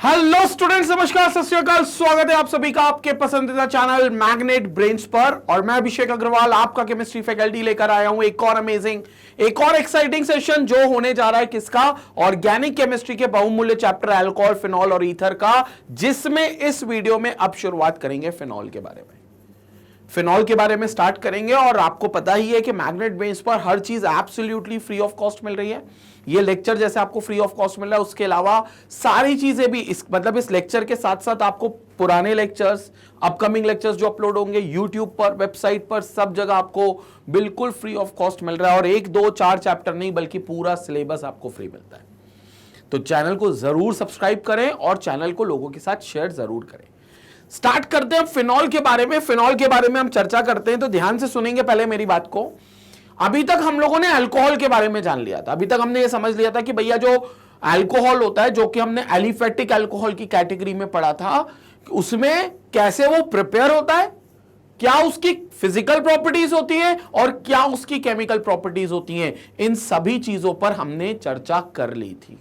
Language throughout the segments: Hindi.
हेलो स्टूडेंट्स, नमस्कार, सत श्री अकाल। स्वागत है आप सभी का आपके पसंदीदा चैनल मैग्नेट ब्रेन्स पर। और मैं अभिषेक अग्रवाल आपका केमिस्ट्री फैकल्टी लेकर आया हूं एक और अमेजिंग, एक और एक्साइटिंग सेशन जो होने जा रहा है किसका? ऑर्गेनिक केमिस्ट्री के बहुमूल्य चैप्टर अल्कोहल, फिनॉल और ईथर का, जिसमें इस वीडियो में अब शुरुआत करेंगे फिनॉल के बारे में। फिनॉल के बारे में स्टार्ट करेंगे। और आपको पता ही है कि मैग्नेट ब्रेन्स पर हर चीज एब्सोल्युटली फ्री ऑफ कॉस्ट मिल रही है। ये लेक्चर जैसे आपको फ्री ऑफ कॉस्ट मिल रहा है, उसके अलावा सारी चीजें भी इस लेक्चर के साथ साथ आपको पुराने लेक्चर्स, अपकमिंग लेक्चर्स जो अपलोड होंगे यूट्यूब पर, वेबसाइट पर, सब जगह आपको बिल्कुल फ्री ऑफ कॉस्ट मिल रहा है। और 1, 2, 4 चैप्टर नहीं बल्कि पूरा सिलेबस आपको फ्री मिलता है। तो चैनल को जरूर सब्सक्राइब करें और चैनल को लोगों के साथ शेयर जरूर करें। स्टार्ट करते हैं फिनॉल के बारे में। फिनॉल के बारे में हम चर्चा करते हैं तो ध्यान से सुनेंगे पहले मेरी बात को। अभी तक हम लोगों ने अल्कोहल के बारे में जान लिया था। अभी तक हमने ये समझ लिया था कि भैया जो अल्कोहल होता है, जो कि हमने एलिफेटिक अल्कोहल की कैटेगरी में पढ़ा था, उसमें कैसे वो प्रिपेयर होता है, क्या उसकी फिजिकल प्रॉपर्टीज होती है और क्या उसकी केमिकल प्रॉपर्टीज होती हैं, इन सभी चीजों पर हमने चर्चा कर ली थी।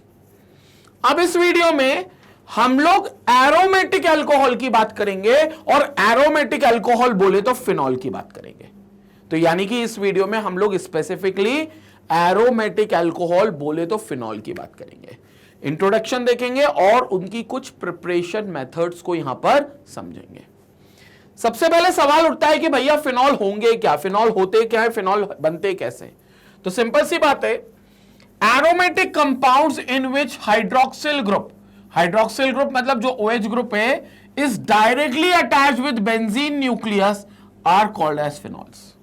अब इस वीडियो में हम लोग एरोमेटिक अल्कोहल की बात करेंगे और एरोमेटिक अल्कोहल बोले तो फिनॉल की बात करेंगे। तो यानी कि इस वीडियो में हम लोग स्पेसिफिकली एरोमेटिक अल्कोहल बोले तो फिनॉल की बात करेंगे। इंट्रोडक्शन देखेंगे और उनकी कुछ प्रिपरेशन मेथड्स को यहां पर समझेंगे। सबसे पहले सवाल उठता है कि भैया फिनॉल होंगे क्या, फिनॉल होते क्या है, फिनॉल बनते कैसे? तो सिंपल सी बात है, aromatic compounds in which hydroxyl group मतलब जो OH ग्रुप है, is directly attached with benzene nucleus are called as phenols.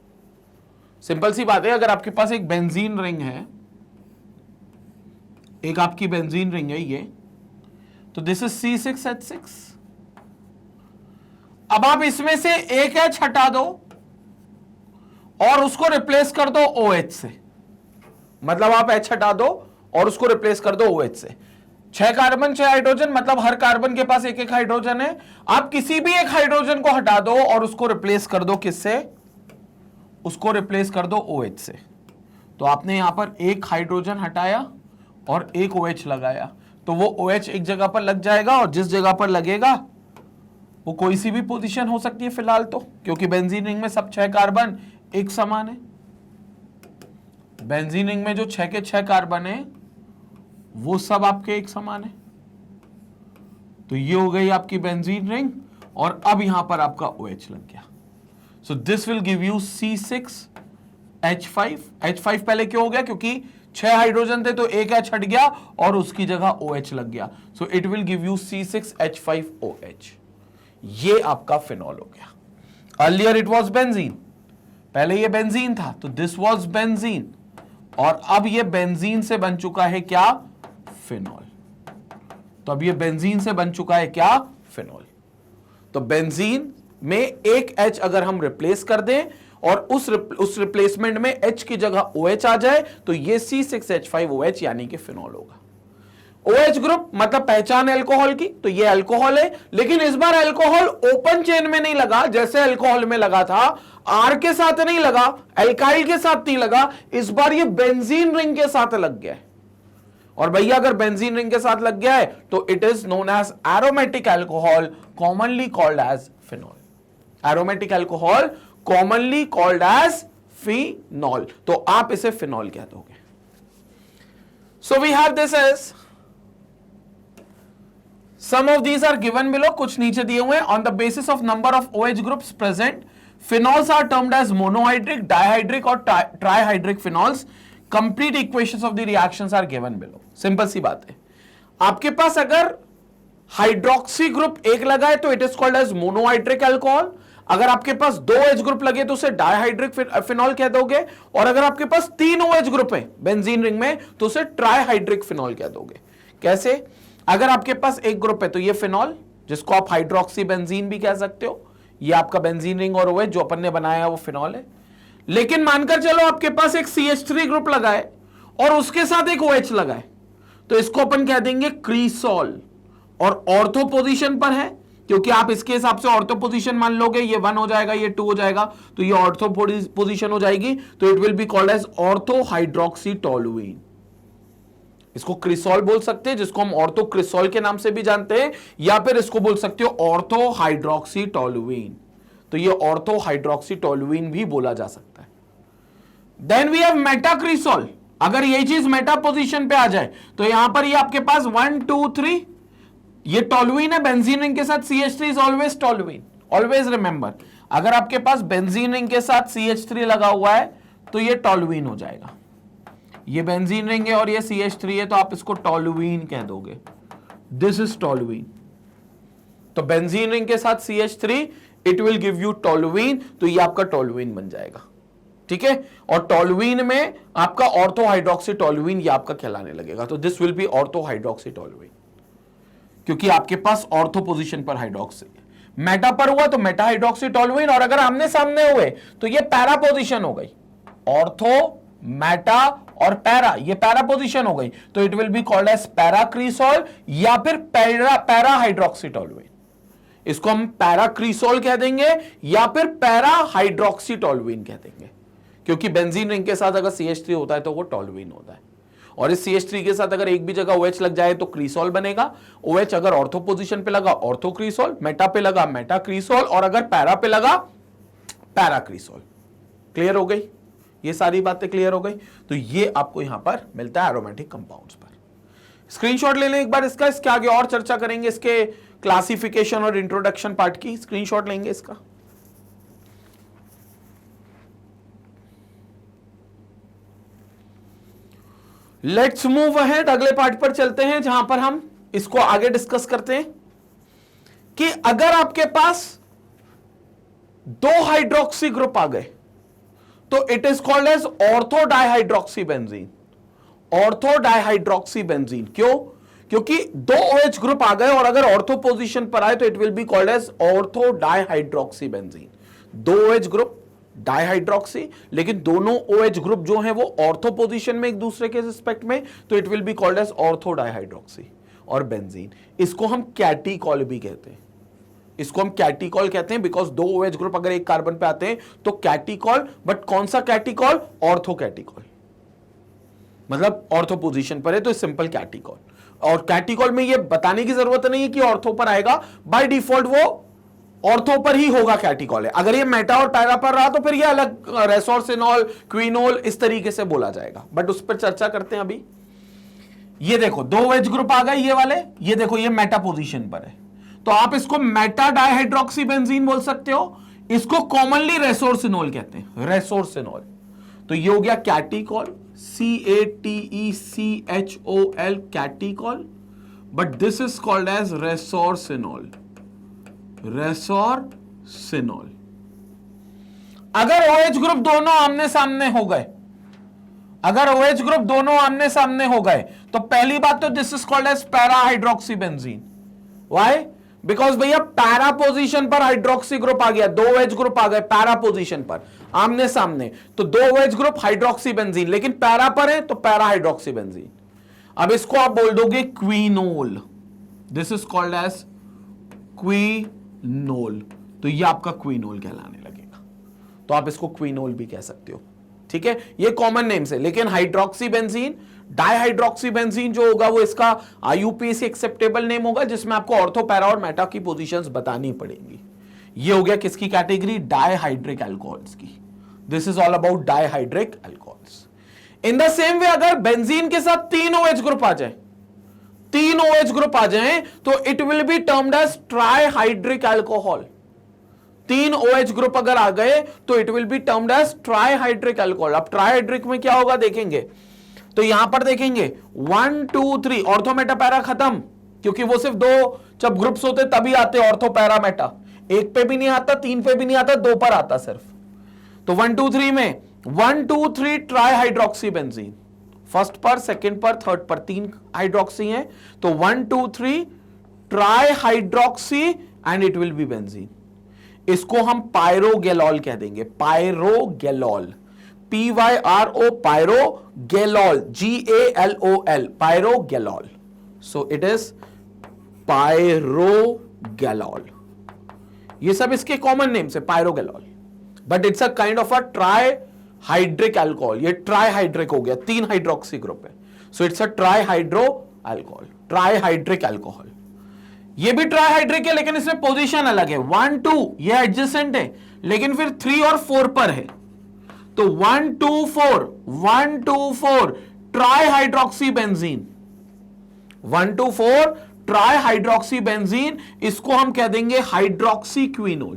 Simple सी बात है, अगर आपके पास एक बेंजीन रिंग है, एक आपकी बेंजीन रिंग है ये, तो दिस इज C6H6। अब आप इसमें से एक H हटा दो और उसको रिप्लेस कर दो OH से। मतलब आप H हटा दो और उसको रिप्लेस कर दो OH से। 6 कार्बन 6 हाइड्रोजन, मतलब हर कार्बन के पास एक एक हाइड्रोजन है। आप किसी भी एक हाइड्रोजन को हटा दो और उसको रिप्लेस कर दो किससे? उसको रिप्लेस कर दो OH से। तो आपने यहां पर एक हाइड्रोजन हटाया और एक OH लगाया, तो वो OH एक जगह पर लग जाएगा और जिस जगह पर लगेगा वो कोई सी भी पोजीशन हो सकती है फिलहाल तो, क्योंकि बेंजीन रिंग में सब 6 कार्बन एक समान है। बेंजीन रिंग में जो 6 के 6 कार्बन है वो सब आपके एक समान है। तो ये हो गई आपकी बेंजीन रिंग और अब यहां पर आपका OH लग गया। So this will give you C6H5। H5 पहले क्यों हो गया? क्योंकि 6 हाइड्रोजन थे तो एक H हट गया और उसकी जगह OH लग गया। So it will give you C6H5OH। ये आपका फिनॉल हो गया। Earlier it was benzene, पहले ये बेंजीन था तो this was benzene, और अब ये बेंजीन से बन चुका है क्या? फिनॉल। तो अब ये बेंजीन से बन चुका है क्या? फिनॉल। तो बेंजीन में एक H अगर हम रिप्लेस कर दें और उस रिप्लेसमेंट में H की जगह OH आ जाए तो ये C6H5OH यानी कि फिनॉल होगा। OH ग्रुप मतलब पहचान अल्कोहल की, तो ये अल्कोहल है, लेकिन इस बार अल्कोहल ओपन चेन में नहीं लगा जैसे अल्कोहल में लगा था। R के साथ नहीं लगा, अल्काइल के साथ नहीं लगा, इस बार ये बेंजीन रिंग के साथ लग गया है। और भैया अगर बेंजीन रिंग के साथ लग गया है तो it is known as aromatic alcohol, commonly called as phenol. Aromatic alcohol commonly called as phenol, तो आप इसे फिनॉल कह दोगे। So we have this as, some of these are given below, कुछ नीचे दिए हुए। On the basis of number of OH groups present, phenols are termed as monohydric, dihydric और trihydric phenols. Complete equations of the reactions are given below. Simple सी बात है, आपके पास अगर हाइड्रोक्सी ग्रुप एक लगा है तो it is called as monohydric alcohol. अगर आपके पास 2 H ग्रुप लगे तो उसे डाइहाइड्रिक फिनॉल कह दोगे, और अगर आपके पास 3 OH ग्रुप है बेंजीन रिंग में तो उसे ट्राइहाइड्रिक फिनॉल कह दोगे। कैसे? अगर आपके पास एक ग्रुप है तो ये फिनॉल, जिसको आप हाइड्रोक्सी बेंजीन भी कह सकते हो, ये आपका बेंजीन रिंग और OH जो अपन ने बनाया है वो फिनॉल है। लेकिन मानकर चलो आपके पास एक CH3 ग्रुप लगा है और उसके साथ एक OH लगा है, तो इसको अपन कह देंगे क्रीसॉल, और ऑर्थो पोजीशन पर है क्योंकि आप इसके हिसाब से ऑर्थो पोजीशन मान लोगे, ये 1 हो जाएगा, ये 2 हो जाएगा, तो ये ऑर्थो पोजीशन हो जाएगी, तो it will be called as ortho hydroxy toluene. इसको क्रिसॉल बोल सकते हैं, जिसको हम ऑर्थो क्रिसॉल के नाम से भी जानते हैं, या फिर इसको बोल सकते हो ऑर्थो हाइड्रोक्सी टोलुइन। तो ये ऑर्थो हाइड्रोक्सी टोलुइन भी बोला जा सकता है। Then we have meta cresol. अगर ये चीज मेटा पोजीशन पे आ जाए तो यहां पर ये आपके पास 1 2 3, ये टोलुइन है, बेंजीन रिंग के साथ CH3 is always toluene. Always remember, अगर आपके पास बेंजीन रिंग के साथ CH3 लगा हुआ है तो ये टोलुइन हो जाएगा। ये बेंजीन रिंग है और ये CH3 है, तो आप इसको टोलुइन कह दोगे। This is toluene. तो बेंजीन रिंग के साथ CH3 it will give you toluene, तो ये आपका टोलुइन बन जाएगा। ठीक है, और टोलुइन में आपका ऑर्थो हाइड्रोक्सी टोलुइन ये आपका कहलाने लगेगा। तो this will be ortho hydroxy toluene, क्योंकि आपके पास ऑर्थो पोजीशन पर हाइड्रोक्सी, मेटा पर हुआ तो मेटा हाइड्रोक्सी टोलुइन, और अगर आमने सामने हुए तो ये पैरा पोजीशन हो गई। ऑर्थो, मेटा और पैरा, ये पैरा पोजीशन हो गई, तो it will be called as para cresol या फिर पैरा हाइड्रोक्सी टोलुइन। इसको हम पैराक्रिसॉल कह देंगे या फिर पैरा हाइड्रोक्सी टोलुइन कह देंगे, क्योंकि बेंजीन रिंग के साथ अगर CH3 होता है तो वो टोलुइन होता है, और इस CH3 के साथ अगर एक भी जगह OH लग जाए तो क्रिसॉल बनेगा। OH अगर ऑर्थो पोजीशन पे लगा ऑर्थो क्रिसॉल, मेटा पे लगा मेटा क्रिसॉल, और अगर पैरा पे लगा पैरा क्रिसॉल। क्लियर हो गई? ये सारी बातें क्लियर हो गई। तो ये आपको यहां पर मिलता है एरोमेटिक कंपाउंड्स पर। स्क्रीनशॉट ले लें एक बार इसका, इसके आगे और चर्चा करेंगे इसके क्लासिफिकेशन और इंट्रोडक्शन पार्ट की। स्क्रीनशॉट लेंगे इसका। लेट्स मूव अहेड, अगले पार्ट पर चलते हैं, जहां पर हम इसको आगे डिस्कस करते हैं कि अगर आपके पास 2 हाइड्रोक्सी ग्रुप आ गए तो it is called as ortho dihydroxy benzene. Ortho dihydroxy benzene क्यों? क्योंकि 2 OH ग्रुप आ गए और अगर ऑर्थो पोजीशन पर आए तो it will be called as ortho dihydroxy benzene. 2 OH group dihydroxy, लेकिन दोनों OH ग्रुप जो हैं वो ऑर्थो पोजीशन में एक दूसरे के रिस्पेक्ट में, तो it will be called as ortho dihydroxy और बेंजीन। इसको हम कैटीकॉल भी कहते हैं। इसको हम कैटीकॉल कहते हैं बिकॉज 2 OH ग्रुप अगर एक कार्बन पे आते हैं तो कैटीकॉल, बट कौन सा कैटीकॉल? ऑर्थो कैटीकॉल, मतलब ऑर्थो पोजीशन पर है तो सिंपल कैटीकॉल। और कैटीकॉल में ये बताने की जरूरत नहीं है कि ऑर्थो पर आएगा, बाय डिफॉल्ट वो ऑर्थो पर ही होगा कैटीकॉल है। अगर ये मेटा और पैरा पर रहा तो फिर ये अलग रेसोर्सिनॉल, क्विनोल इस तरीके से बोला जाएगा, बट उस पर चर्चा करते हैं अभी। ये देखो 2 OH ग्रुप आ गए ये वाले, ये देखो ये मेटा पोजीशन पर है, तो आप इसको मेटा डाइहाइड्रोक्सी बेंजीन बोल सकते हो। इसको कॉमनली रेसोर्सिनोल कहते हैं, रेसोर्सिनोल। तो ये हो गया catechol, CATECHOL, catechol, but this is called as resorcinol. Resorcinol. अगर OH ग्रुप दोनों आमने सामने हो गए, अगर OH ग्रुप दोनों आमने सामने हो गए तो पहली बात तो this is called as para hydroxy benzene. Why? Because भैया पैरा पोजीशन पर हाइड्रोक्सी ग्रुप आ गया, 2 OH ग्रुप आ गए पैरा पोजीशन पर आमने सामने, तो 2 OH ग्रुप हाइड्रोक्सी बेंजीन, लेकिन पैरा पर है तो पैरा हाइड्रोक्सी बेंजीन। अब इसको आप बोल दोगे क्विनोल, दिस इज कॉल्ड एज क्विनोल, तो ये आपका क्विनोल कहलाने लगेगा। तो आप इसको क्विनोल भी कह सकते हो, ठीक है, ये कॉमन नेम्स है। लेकिन हाइड्रोक्सी बेंजीन, डाइहाइड्रोक्सी बेंजीन जो होगा वो इसका IUPAC एक्सेप्टेबल नेम होगा, जिसमें आपको ऑर्थो, पैरा और मेटा की पोजीशंस बतानी पड़ेंगी। ये हो गया किसकी कैटेगरी? डाइहाइड्रिक अल्कोहल्स की। This is all about dihydric alcohols. In the same way अगर बेंजीन के साथ 3 OH ग्रुप आ जाए, 3 OH ग्रुप आ जाए तो it will be termed as trihydric alcohol. 3 OH group अगर आ गए तो it will be termed as trihydric alcohol. अब ट्राइहाइड्रिक में क्या होगा देखेंगे, तो यहां पर देखेंगे 1 2 3 ऑर्थो मेटा पैरा खत्म, क्योंकि वो सिर्फ 2 जब ग्रुप्स होते तभी आते ऑर्थो पैरा मेटा, एक पे भी नहीं आता, 3 पे भी नहीं आता, 2 पर आता सिर्फ। तो 1 2 3 में 1 2 3 ट्राइहाइड्रोक्सी बेंजीन, फर्स्ट पर, सेकंड पर, थर्ड पर 3 हाइड्रोक्सी हैं, तो 1 2 3 trihydroxy and it will be benzene. इसको हम पायरोगेलॉल कह देंगे, pyrogallol, PYRO, pyrogallol, GALOL, pyrogallol. So it is pyrogallol. ये सब इसके कॉमन नेम्स है, pyrogallol, but it's a kind of a trihydric alcohol. ये ट्राइहाइड्रिक हो गया, 3 हाइड्रोक्सी ग्रुप है। So it's a trihydro alcohol, trihydric alcohol. ये भी ट्राईहाइड्रिक है लेकिन इसमें पोजीशन अलग है। 1 2 ये एडजेसेंट है, लेकिन फिर 3 और 4 पर है। तो 1 2 4 ट्राईहाइड्रोक्सी बेंजीन, 1 2 4 ट्राईहाइड्रोक्सी बेंजीन, इसको हम कह देंगे हाइड्रोक्सी क्विनोल,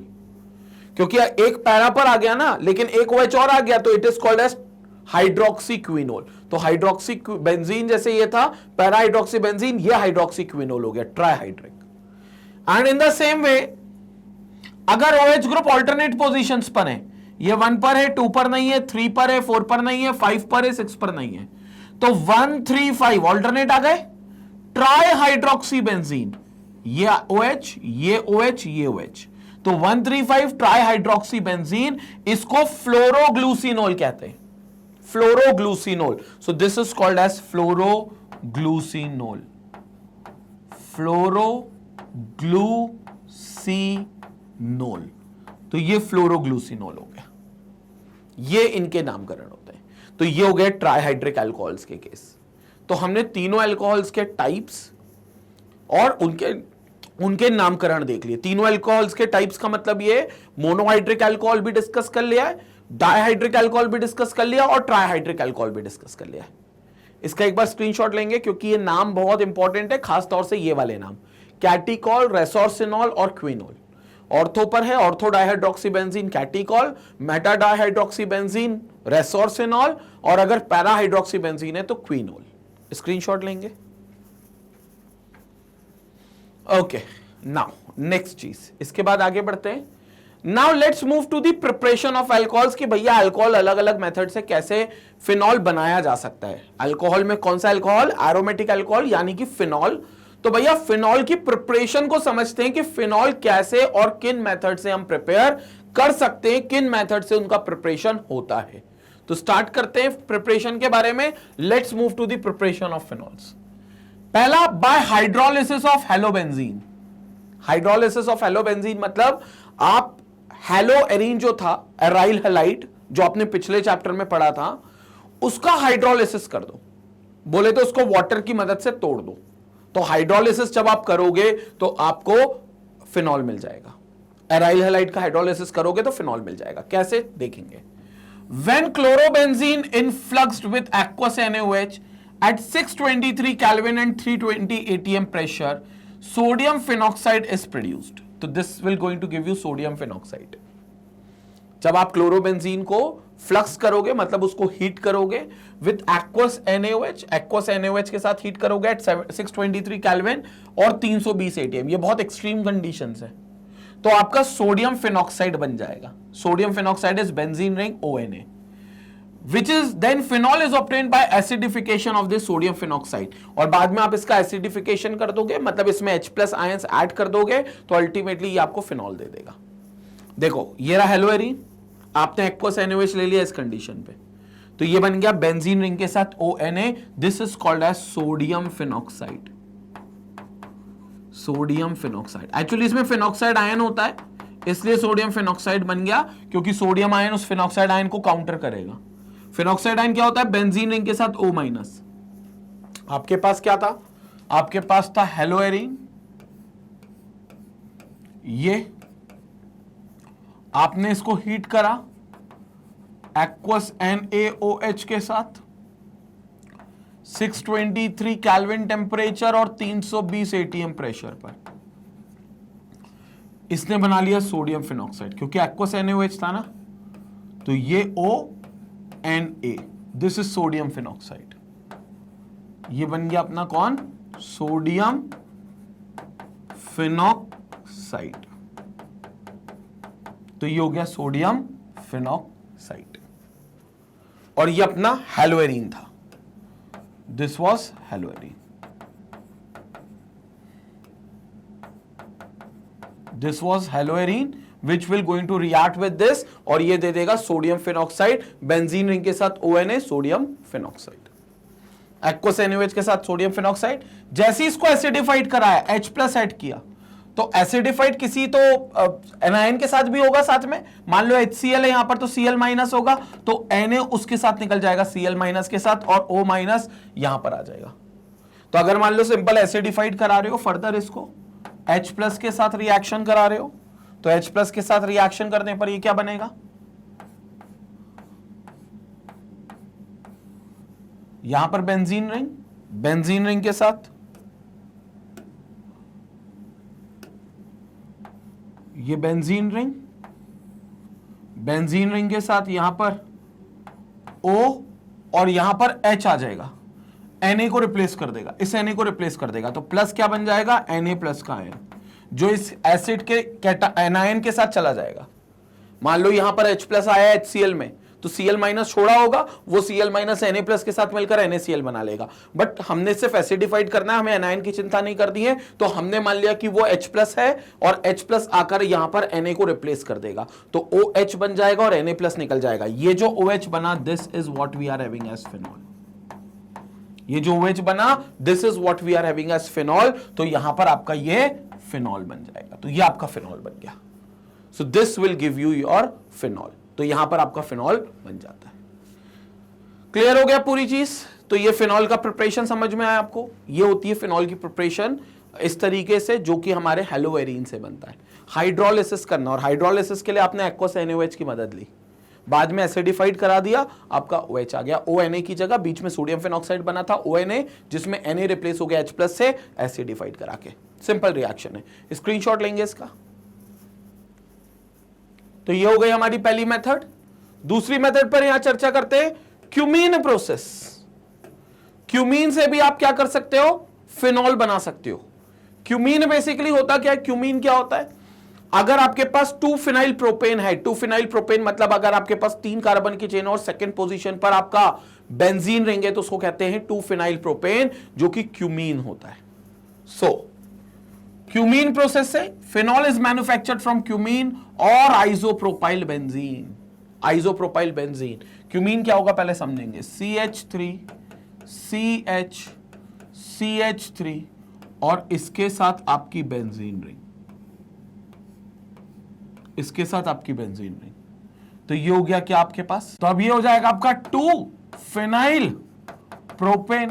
क्योंकि एक पैरा पर आ गया ना, लेकिन एक OH और आ गया, तो it is called as hydroxy quinol. तो हाइड्रोक्सी बेंजीन जैसे ये था पैरा हाइड्रोक्सी बेंजीन, ये हाइड्रोक्सी क्विनोल हो गया trihydric. And in the same way अगर OH ग्रुप ऑल्टरनेट पोजीशंस पर है, ये 1 पर है, 2 पर नहीं है, 3 पर है, 4 पर नहीं है, 5 पर है, 6 पर नहीं है, तो 1 3 5 ऑल्टरनेट आ गए, ट्राईहाइड्रोक्सी बेंजीन, ये OH ये OH ये OH, तो 1 3 5 ट्राईहाइड्रोक्सी बेंजीन, इसको फ्लोरोग्लूसिनोल कहते हैं, phloroglucinol. So this is called as phloroglucinol, phloroglucinol. तो ये फ्लोरोग्लूसिनोल हो गया, ये इनके नामकरण होते हैं। तो ये हो गए ट्राईहाइड्रिक अल्कोहल्स के केस। तो हमने तीनों अल्कोहल्स के टाइप्स और उनके नामकरण देख लिए। तीनों अल्कोहल्स के टाइप्स का मतलब ये मोनोहाइड्रिक अल्कोहल भी डिस्कस कर लिया है, डाइहाइड्रिक अल्कोहल भी डिस्कस कर लिया और ट्राईहाइड्रिक अल्कोहल भी डिस्कस कर लिया है। इसका एक बार स्क्रीनशॉट लेंगे क्योंकि ये नाम बहुत इंपॉर्टेंट है, खासतौर से ये वाले नाम, कैटिकॉल, रेसोर्सिनॉल और क्विनोल। ऑर्थो पर है ortho dihydroxy benzene catechol, meta dihydroxy benzene resorcinol, और अगर पैरा हाइड्रोक्सी बेंजीन है तो क्विनोल। स्क्रीनशॉट लेंगे। ओके, नाउ नेक्स्ट चीज, इसके बाद आगे बढ़ते हैं। Now let's move to the preparation of alcohols, कि भैया अल्कोहल अलग अलग मेथड से कैसे फिनॉल बनाया जा सकता है। अल्कोहल में कौन सा अल्कोहल? एरोमेटिक अल्कोहल यानी कि फिनॉल। तो भैया फिनॉल की प्रिपरेशन को समझते हैं कि फिनॉल कैसे और किन मेथड से हम प्रिपेयर कर सकते हैं, किन मेथड से उनका प्रिपरेशन होता है। तो स्टार्ट करते हैं प्रिपरेशन के बारे में। Let's move to the preparation of phenols. पहला, by hydrolysis of halobenzene. Hydrolysis of halobenzene मतलब आप हेलोएरीन जो था, एराइल हैलाइड, जो आपने पिछले चैप्टर में पढ़ा था, उसका हाइड्रोलिसिस कर दो। बोले तो उसको वाटर की मदद से तोड़ दो। तो हाइड्रोलिसिस जब आप करोगे तो आपको फिनॉल मिल जाएगा। एराइल हैलाइड का हाइड्रोलिसिस करोगे तो फिनॉल मिल जाएगा। कैसे देखेंगे। When chlorobenzene influxed with aqueous NaOH at 623 Kelvin and 320 atm pressure, sodium phenoxide is produced. तो this will going to give you sodium phenoxide. जब आप क्लोरोबेंजीन को फ्लक्स करोगे मतलब उसको हीट करोगे with aqueous NaOH, aqueous NaOH के साथ हीट करोगे एट 623 केल्विन और 320 atm, ये बहुत एक्सट्रीम कंडीशंस है, तो आपका सोडियम फिनॉक्साइड बन जाएगा। Sodium phenoxide is benzene ring ONA, which is then phenol is obtained by acidification of this sodium phenoxide, और बाद में आप इसका एसिडिफिकेशन कर दोगे, मतलब इसमें H+ आयंस ऐड कर दोगे तो अल्टीमेटली ये आपको फिनॉल दे देगा। देखो ये रहा हेलोएरीन, आपने aqueous NaOH ले लिया इस कंडीशन पे, तो ये बन गया बेंजीन रिंग के साथ ONA। This is called as sodium phenoxide. Sodium phenoxide, actually इसमें फिनॉक्साइड आयन होता है इसलिए सोडियम फिनॉक्साइड बन गया, क्योंकि सोडियम आयन उस फिनॉक्साइड आयन को काउंटर करेगा। फिनॉक्साइड आयन क्या होता है? बेंजीन रिंग के साथ O-। आपके पास क्या था? आपके पास था हेलोएरीन, ये आपने इसको हीट करा aqueous NaOH के साथ 623 केल्विन टेम्परेचर और 320 atm प्रेशर पर, इसने बना लिया सोडियम फिनॉक्साइड, क्योंकि aqueous NaOH था ना, तो ये ONA, this is sodium phenoxide. ये बन गया अपना कौन? Sodium phenoxide. तो ये हो गया सोडियम फिनॉक्साइड, और ये अपना हेलोएरीन था। This was haloarene, this was haloarene which will going to react with this, और ये दे देगा सोडियम फिनॉक्साइड, बेंजीन रिंग के साथ ONA, sodium phenoxide, aqueous NaOH के साथ सोडियम फिनॉक्साइड। जैसे इसको एसिडिफाइड कराया, H+ ऐड किया, तो एसिडिफाइड किसी तो एनायन के साथ भी होगा साथ में, मान लो HCl है यहां पर तो Cl माइनस होगा, तो Na उसके साथ निकल जाएगा Cl माइनस के साथ और O माइनस यहां पर आ जाएगा। तो अगर मान लो सिंपल एसिडिफाइड करा रहे हो, फर्दर इसको H प्लस के साथ रिएक्शन करा रहे हो, तो H प्लस के साथ रिएक्शन करने पर ये क्या बनेगा, यहां पर बेंजीन रिंग के साथ ये बेंजीन रिंग के साथ यहां पर O और यहां पर H आ जाएगा, Na को रिप्लेस कर देगा, इस Na को रिप्लेस कर देगा, तो प्लस क्या बन जाएगा, Na प्लस का आयन जो इस एसिड के एनायन के साथ चला जाएगा। मान लो यहां पर H प्लस आया HCl में, तो Cl माइनस छोड़ा होगा, वो Cl माइनस Na प्लस के साथ मिलकर NaCl बना लेगा। बट हमने सिर्फ एसिडिफाइड करना है, हमें एनायन की चिंता नहीं करनी है, तो हमने मान लिया कि वो H प्लस है और H प्लस आकर यहां पर Na को रिप्लेस कर देगा, तो OH बन जाएगा और Na प्लस निकल जाएगा। ये जो OH बना, this is what we are having as phenol. ये जो OH बना, this is what we are having as phenol, तो यहां पर आपका ये फिनॉल बन जाएगा, तो ये आपका फिनॉल बन गया। So this will give you your phenol, तो यहां पर आपका फिनॉल बन जाता है। क्लियर हो गया पूरी चीज? तो ये फिनॉल का प्रिपरेशन समझ में आया आपको? ये होती है फिनॉल की प्रिपरेशन इस तरीके से, जो कि हमारे हेलोएरीन से बनता है। हाइड्रोलिसिस करना, और हाइड्रोलिसिस के लिए आपने एक्वस NaOH की मदद ली, बाद में एसिडिफाइड करा दिया, आपका OH आ गया। ONA की जगह बीच में सोडियम फेनॉक्साइड बना था ONA, जिसमें Na रिप्लेस हो गया H प्लस से एसिडिफाइड करा के। सिंपल रिएक्शन है, स्क्रीनशॉट लेंगे इसका। तो ये हो गई हमारी पहली मेथड। दूसरी मेथड पर यहां चर्चा करते हैं, क्यूमीन प्रोसेस। क्यूमीन से भी आप क्या कर सकते हो, फिनॉल बना सकते हो। क्यूमीन बेसिकली होता क्या है, क्यूमीन क्या होता है, अगर आपके पास 2 फिनाइल प्रोपेन है, 2 फिनाइल प्रोपेन मतलब अगर आपके पास 3 कार्बन की चेन और सेकंड पोजीशन पर आपका बेंजीन रिंग है, तो उसको कहते हैं 2 फिनाइल प्रोपेन, जो कि क्यूमीन होता है। सो क्यूमीन प्रोसेस से phenol is manufactured from cumene और isopropyl benzene. Isopropyl benzene, cumene क्या होगा पहले समझेंगे। CH3 CH3 और इसके साथ आपकी बेंजीन रिंग, इसके साथ आपकी बेंजीन रिंग, तो ये हो गया क्या आपके पास। तो अब ये हो जाएगा आपका 2 फिनाइल प्रोपेन,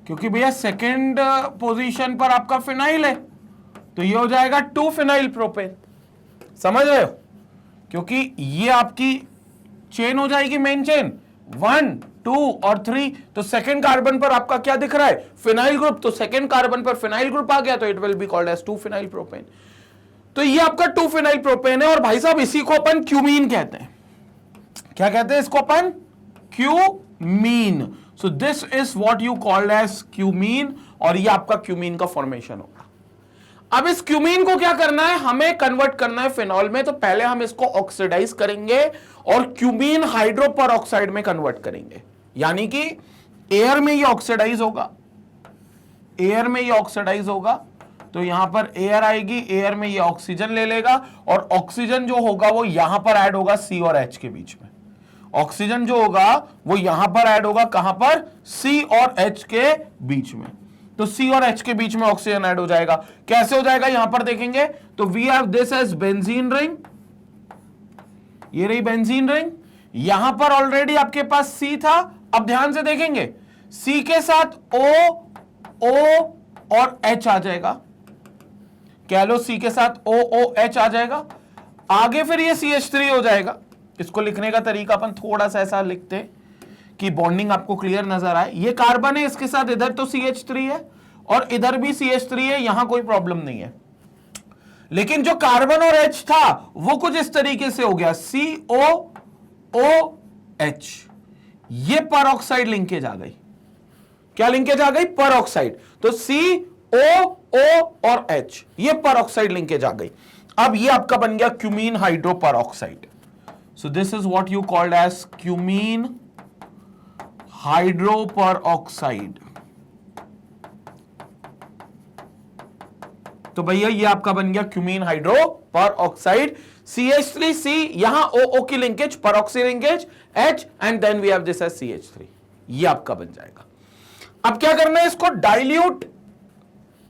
क्योंकि भैया सेकेंड पोजीशन पर आपका फिनाइल है, तो ये हो जाएगा 2 फिनाइल प्रोपेन। समझ रहे हो, क्योंकि ये आपकी चेन हो जाएगी, मेन चेन 1 2 और 3, तो सेकेंड कार्बन पर आपका क्या दिख रहा है, फिनाइल ग्रुप, तो सेकेंड कार्बन पर फिनाइल ग्रुप आ गया, तो it will be called as 2 phenyl propane. तो ये आपका 2 फिनाइल प्रोपेन है, और भाई साहब इसी को अपन क्यूमीन कहते हैं। क्या कहते हैं इसको अपन, cumene. So this is what you called as cumene, और ये आपका क्यूमीन का फॉर्मेशन होगा। अब इस क्यूमीन को क्या करना है, हमें कन्वर्ट करना है फिनॉल में, तो पहले हम इसको ऑक्सीडाइज करेंगे और क्यूमीन हाइड्रोपरऑक्साइड में कन्वर्ट करेंगे, यानी कि एयर में ये ऑक्सीडाइज होगा, एयर में ये ऑक्सीडाइज होगा, तो यहां पर एयर आएगी, एयर में ये ऑक्सीजन ले लेगा, और ऑक्सीजन जो होगा वो यहां पर ऐड होगा C और H के बीच में। ऑक्सीजन जो होगा वो यहां पर ऐड होगा, कहां पर, C और H के बीच में, तो C और H के बीच में ऑक्सीजन ऐड हो जाएगा। कैसे हो जाएगा, यहां पर देखेंगे तो we have this as benzene ring, ये रही बेंजीन रिंग, यहां पर ऑलरेडी आपके पास C था। अब ध्यान से देखेंगे, C के साथ O और H आ जाएगा, कह लो C के साथ OOH आ जाएगा, आगे फिर ये CH3 हो जाएगा। इसको लिखने का तरीका अपन थोड़ा सा ऐसा लिखते हैं कि बॉन्डिंग आपको क्लियर नजर आए। ये कार्बन है, इसके साथ इधर तो CH3 है और इधर भी CH3 है, यहां कोई प्रॉब्लम नहीं है। लेकिन जो कार्बन और H था वो कुछ इस तरीके से हो गया, COOH, ये परऑक्साइड लिंकेज आ गई। क्या लिंकेज आ गई, परऑक्साइड, तो COO और H, ये परऑक्साइड लिंकेज आ गई। अब ये आपका बन गया cumene hydroperoxide. So this is what you called as cumene hydroperoxide. तो भैया ये आपका बन गया क्यूमीन हाइड्रोपरऑक्साइड। CH3C, यहां OO की linkage, peroxy linkage H, and then we have this as CH3, ये आपका बन जाएगा। अब क्या करना है, इसको डाइल्यूट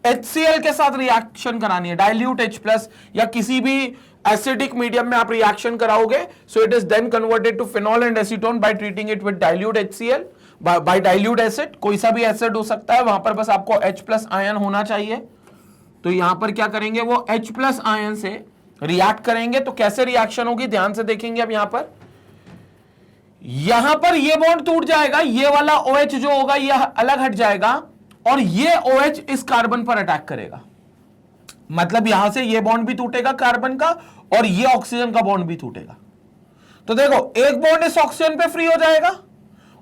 HCl के साथ रिएक्शन करानी है, डाइल्यूट H+ या किसी भी एसिडिक मीडियम में आप रिएक्शन कराओगे, so it is then converted to phenol and acetone by treating it with dilute HCl by dilute acid. कोई सा भी एसिड हो सकता है, वहां पर बस आपको H+ आयन होना चाहिए। तो यहां पर क्या करेंगे, वो H+ आयन से रिएक्ट करेंगे। तो कैसे रिएक्शन होगी ध्यान से देखेंगे। अब यहां पर ये बॉन्ड टूट जाएगा, ये वाला OH जो होगा ये अलग हट जाएगा और ये OH इस कार्बन पर अटैक करेगा। मतलब यहां से ये बॉन्ड भी टूटेगा कार्बन का और ये ऑक्सीजन का बॉन्ड भी टूटेगा। तो देखो एक बॉन्ड इस ऑक्सीजन पे फ्री हो जाएगा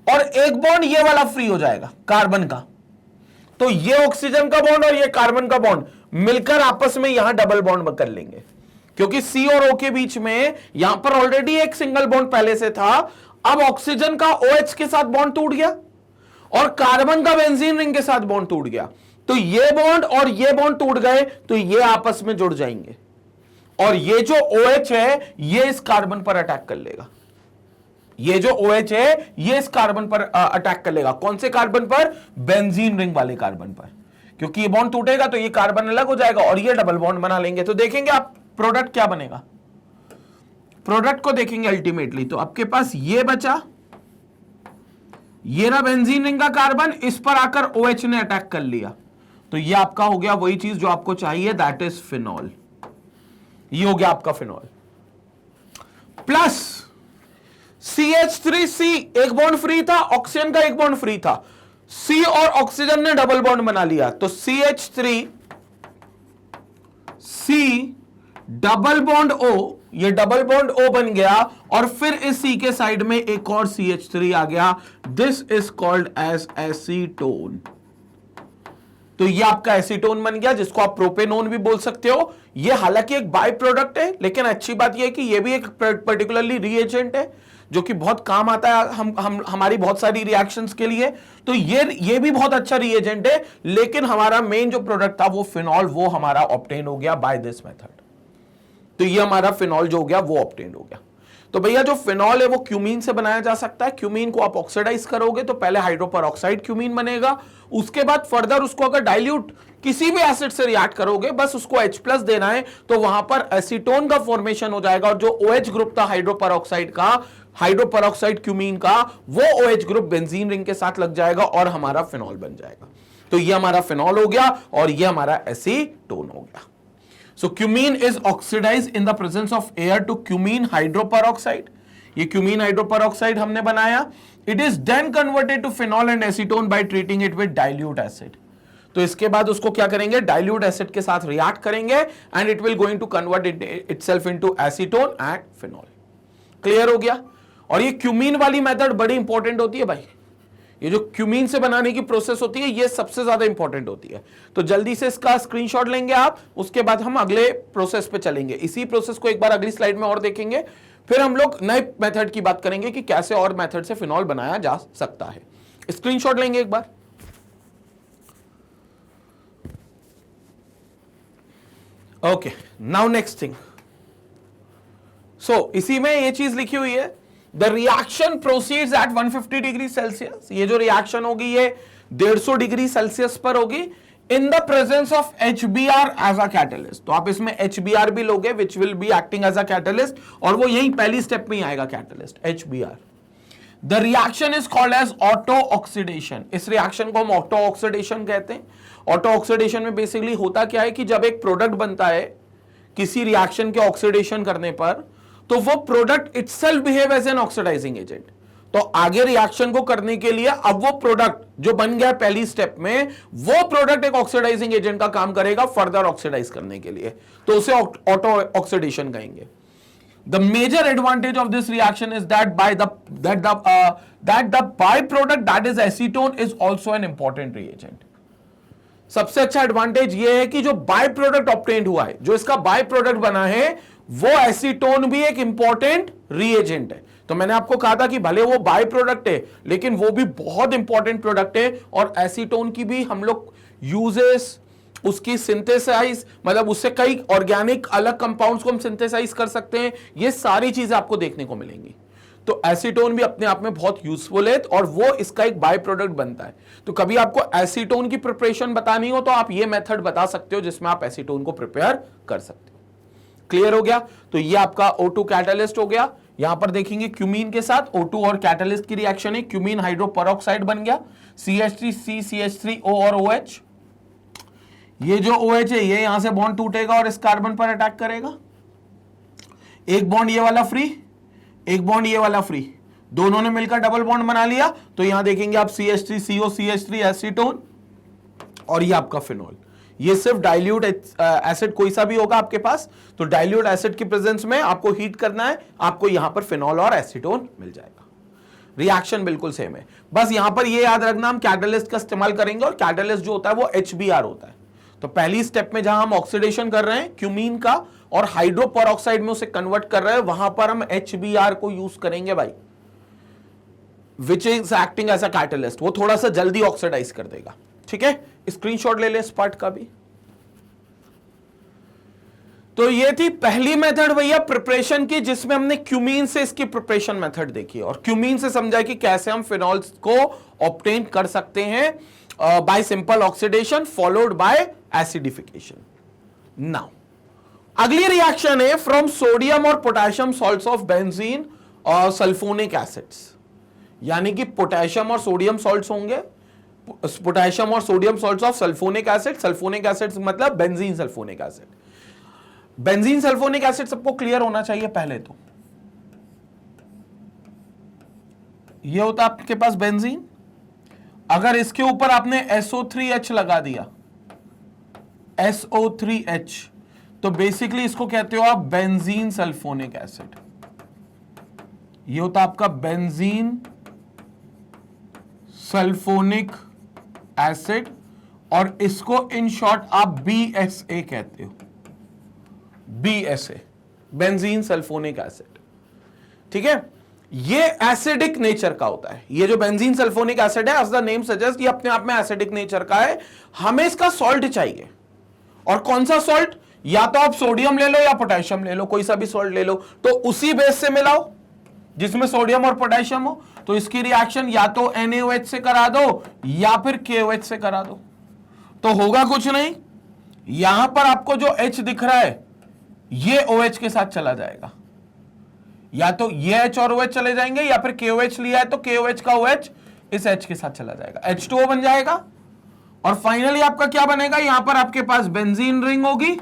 और एक बॉन्ड ये वाला फ्री हो जाएगा कार्बन का। तो ये ऑक्सीजन का बॉन्ड और ये कार्बन का बॉन्ड मिलकर आपस में यहां डबल बॉन्ड कर लेंगे, क्योंकि C और O के बीच में यहां पर ऑलरेडी एक सिंगल बॉन्ड पहले से था। अब ऑक्सीजन का OH के साथ बॉन्ड टूट गया और कार्बन का बेंजीन रिंग के साथ बॉन्ड टूट गया। तो ये बॉन्ड और ये बॉन्ड टूट गए तो ये आपस में जुड़ जाएंगे और ये जो OH है ये इस कार्बन पर अटैक कर लेगा। ये जो OH है ये इस कार्बन पर अटैक कर लेगा। कौन से कार्बन पर? बेंजीन रिंग वाले कार्बन पर, क्योंकि ये बॉन्ड टूटेगा तो ये कार्बन अलग हो जाएगा और ये डबल बॉन्ड बना लेंगे। तो देखेंगे आप प्रोडक्ट क्या बनेगा, प्रोडक्ट को देखेंगे अल्टीमेटली। तो आपके पास ये बचा, ये रहा बेंजीन रिंग का कार्बन, इस पर आकर OH ने अटैक कर लिया। तो ये आपका हो गया वही चीज जो आपको चाहिए, दैट इज फिनॉल। ये हो गया आपका फिनॉल। प्लस CH3C, एक बॉन्ड फ्री था, ऑक्सीजन का एक बॉन्ड फ्री था, C और ऑक्सीजन ने डबल बॉन्ड बना लिया। तो CH3C डबल बॉन्ड O, ये डबल बॉन्ड O बन गया और फिर इस C के साइड में एक और CH3 आ गया। This is called as acetone. तो ये आपका एसीटोन बन गया, जिसको आप प्रोपेनोन भी बोल सकते हो। ये हालांकि एक बाय प्रोडक्ट है, लेकिन अच्छी बात ये है कि ये भी एक पर्टिकुलरली रिएजेंट है जो कि बहुत काम आता है हमारी बहुत सारी रिएक्शंस के लिए। तो ये भी बहुत अच्छा रिएजेंट है, लेकिन हमारा मेन जो प्रोडक्ट था वो फिनॉल, वो हमारा ऑब्टेन हो गया बाय दिस मेथड। तो ये हमारा फिनॉल जो हो गया वो ऑब्टेन हो गया। तो भैया जो फिनॉल है वो क्यूमीन से बनाया जा सकता है। क्यूमीन को आप ऑक्सीडाइज करोगे तो पहले हाइड्रोपेरोक्साइड क्यूमीन बनेगा, उसके बाद फर्दर उसको अगर डाइल्यूट किसी भी एसिड से रिएक्ट करोगे, बस उसको H+ देना है तो वहां पर एसीटोन का फॉर्मेशन हो जाएगा और जो OH ग्रुप था हाइड्रोपेरोक्साइड का, हाइड्रोपेरोक्साइड क्यूमीन का, वो OH ग्रुप बेंजीन रिंग के साथ लग जाएगा और हमारा फिनॉल बन जाएगा। तो ये हमारा फिनॉल हो गया और ये हमारा एसीटोन हो गया। So cumene is oxidized in the presence of air to cumene hydroperoxide. ये cumene hydroperoxide हमने बनाया. It is then converted to phenol and acetone by treating it with dilute acid. तो इसके बाद उसको क्या करेंगे, dilute acid के साथ react करेंगे and it will going to convert itself into acetone and phenol. Clear हो गया? और ये cumene वाली मेथड बड़ी इंपॉर्टेंट होती है भाई। ये जो क्यूमीन से बनाने की प्रोसेस होती है ये सबसे ज्यादा इंपॉर्टेंट होती है। तो जल्दी से इसका स्क्रीनशॉट लेंगे आप, उसके बाद हम अगले प्रोसेस पे चलेंगे। इसी प्रोसेस को एक बार अगली स्लाइड में और देखेंगे, फिर हम लोग नए मेथड की बात करेंगे कि कैसे और मेथड से फिनॉल बनाया जा सकता है। स्क्रीनशॉट लेंगे एक बार। Okay, now next thing. So इसी में ये चीज लिखी हुई है, the reaction proceeds at 150 degree Celsius. ये जो रिएक्शन होगी ये 150 डिग्री सेल्सियस पर होगी in the presence of HBr as a catalyst. तो आप इसमें HBr भी लोगे which will be acting as a catalyst, और वो यही पहली स्टेप में ही आएगा catalyst HBr। The reaction is called as auto oxidation. इस रिएक्शन को हम ऑटो ऑक्सीडेशन कहते हैं। ऑटो ऑक्सीडेशन में बेसिकली होता क्या है कि जब एक प्रोडक्ट बनता है किसी रिएक्शन के ऑक्सीडेशन करने पर, तो वो product itself behave as an oxidising agent. तो आगे रिएक्शन को करने के लिए अब वो प्रोडक्ट जो बन गया पहली स्टेप में, वो प्रोडक्ट एक ऑक्सीडाइजिंग एजेंट का काम करेगा फर्दर ऑक्सीडाइज करने के लिए, तो उसे ऑटो ऑक्सीडेशन कहेंगे। The major advantage of this reaction is that the by product that is acetone is also an important reagent. सबसे अच्छा एडवांटेज ये है कि जो बाय प्रोडक्ट ऑब्टेन्ड हुआ है, जो इसका बाय प्रोडक्ट बना है, वो एसीटोन भी एक इंपॉर्टेंट रिएजेंट है। तो मैंने आपको कहा था कि भले वो बाय प्रोडक्ट है लेकिन वो भी बहुत इंपॉर्टेंट प्रोडक्ट है, और एसीटोन की भी हम लोग यूजेस, उसकी सिंथेसाइज, मतलब उससे कई ऑर्गेनिक अलग कंपाउंड्स को हम सिंथेसाइज कर सकते हैं, ये सारी चीजें आपको देखने को मिलेंगी। तो एसीटोन भी अपने आप में बहुत यूजफुल है और वो इसका एक बाय प्रोडक्ट बनता है। तो कभी आपको एसीटोन की प्रिपरेशन बतानी हो तो आप ये मेथड बता सकते हो जिसमें आप एसीटोन को प्रिपेयर कर सकते हो। क्लियर हो गया? तो ये आपका O2 कैटालिस्ट हो गया। यहां पर देखेंगे क्यूमीन के साथ O2 और कैटालिस्ट की रिएक्शन है, क्यूमीन हाइड्रोपेरोक्साइड बन गया, CH3C CH3O और OH। ये जो OH है ये यहां से बॉन्ड टूटेगा और इस कार्बन पर अटैक करेगा। एक बॉन्ड ये वाला फ्री, एक बॉन्ड ये वाला फ्री, दोनों ने मिलकर डबल बॉन्ड बना लिया। तो यहां देखेंगे आप CH3CO CH3 एसीटोन और ये आपका फिनॉल। ये सिर्फ डाइल्यूट एसिड कोई सा भी होगा आपके पास, तो डाइल्यूट एसिड की प्रेजेंस में आपको हीट करना है, आपको यहां पर फिनॉल और एसीटोन मिल जाएगा। रिएक्शन बिल्कुल सेम है, बस यहां पर ये याद रखना हम कैटालिस्ट का इस्तेमाल करेंगे और कैटालिस्ट जो होता है वो HBr होता है। तो पहली स्टेप में जहां हम ऑक्सीडेशन कर रहे हैं क्यूमीन का और हाइड्रोपेरोक्साइड में उसे कन्वर्ट कर रहे हैं, वहां पर हम HBr को यूज करेंगे भाई, which is acting as a catalyst. वो थोड़ा सा जल्दी ऑक्सीडाइज कर देगा। ठीक है, स्क्रीनशॉट ले ले इस पार्ट का भी। तो ये थी पहली मेथड भैया प्रिपरेशन की, जिसमें हमने क्यूमीन से इसकी प्रिपरेशन मेथड देखी और क्यूमीन से समझा कि कैसे हम फिनॉल्स को ऑब्टेन कर सकते हैं by simple oxidation followed by acidification. Now अगली रिएक्शन है फ्रॉम सोडियम और पोटेशियम सॉल्ट्स ऑफ बेंजीन और सल्फोनिक एसिड्स, यानी कि पोटेशियम और सोडियम सॉल्ट्स होंगे, पोटेशियम और sodium salts of sulphonic acid. Sulphonic acid मतलब benzene sulphonic acid. Benzene sulphonic acid सबको क्लियर होना चाहिए पहले तो। ये होता आपके पास बेंजीन, अगर इसके ऊपर आपने SO3H लगा दिया, SO3H, तो बेसिकली इसको कहते हो आप बेंजीन सल्फोनिक एसिड। ये होता आपका बेंजीन सल्फोनिक एसिड और इसको इन शॉर्ट आप BSA कहते हो, BSA बेंजीन सल्फोनिक एसिड। ठीक है, ये एसिडिक नेचर का होता है। ये जो बेंजीन सल्फोनिक एसिड है, एज द नेम सजेस्ट, ये अपने आप में एसिडिक नेचर का है। हमें इसका सॉल्ट चाहिए, और कौन सा सॉल्ट? या तो आप सोडियम ले लो या पोटेशियम ले लो, कोई सा भी सॉल्ट ले लो, तो उसी बेस से मिलाओ जिसमें सोडियम और पोटेशियम हो। तो इसकी रिएक्शन या तो NaOH से करा दो या फिर KOH से करा दो। तो होगा कुछ नहीं, यहां पर आपको जो H दिख रहा है ये OH के साथ चला जाएगा, या तो ये H और OH चले जाएंगे, या फिर KOH लिया है तो KOH का OH इस H के साथ चला जाएगा, H2O बन जाएगा। और फाइनली आपका क्या बनेगा? यहां पर आपके पास बेंजीन रिंग होगी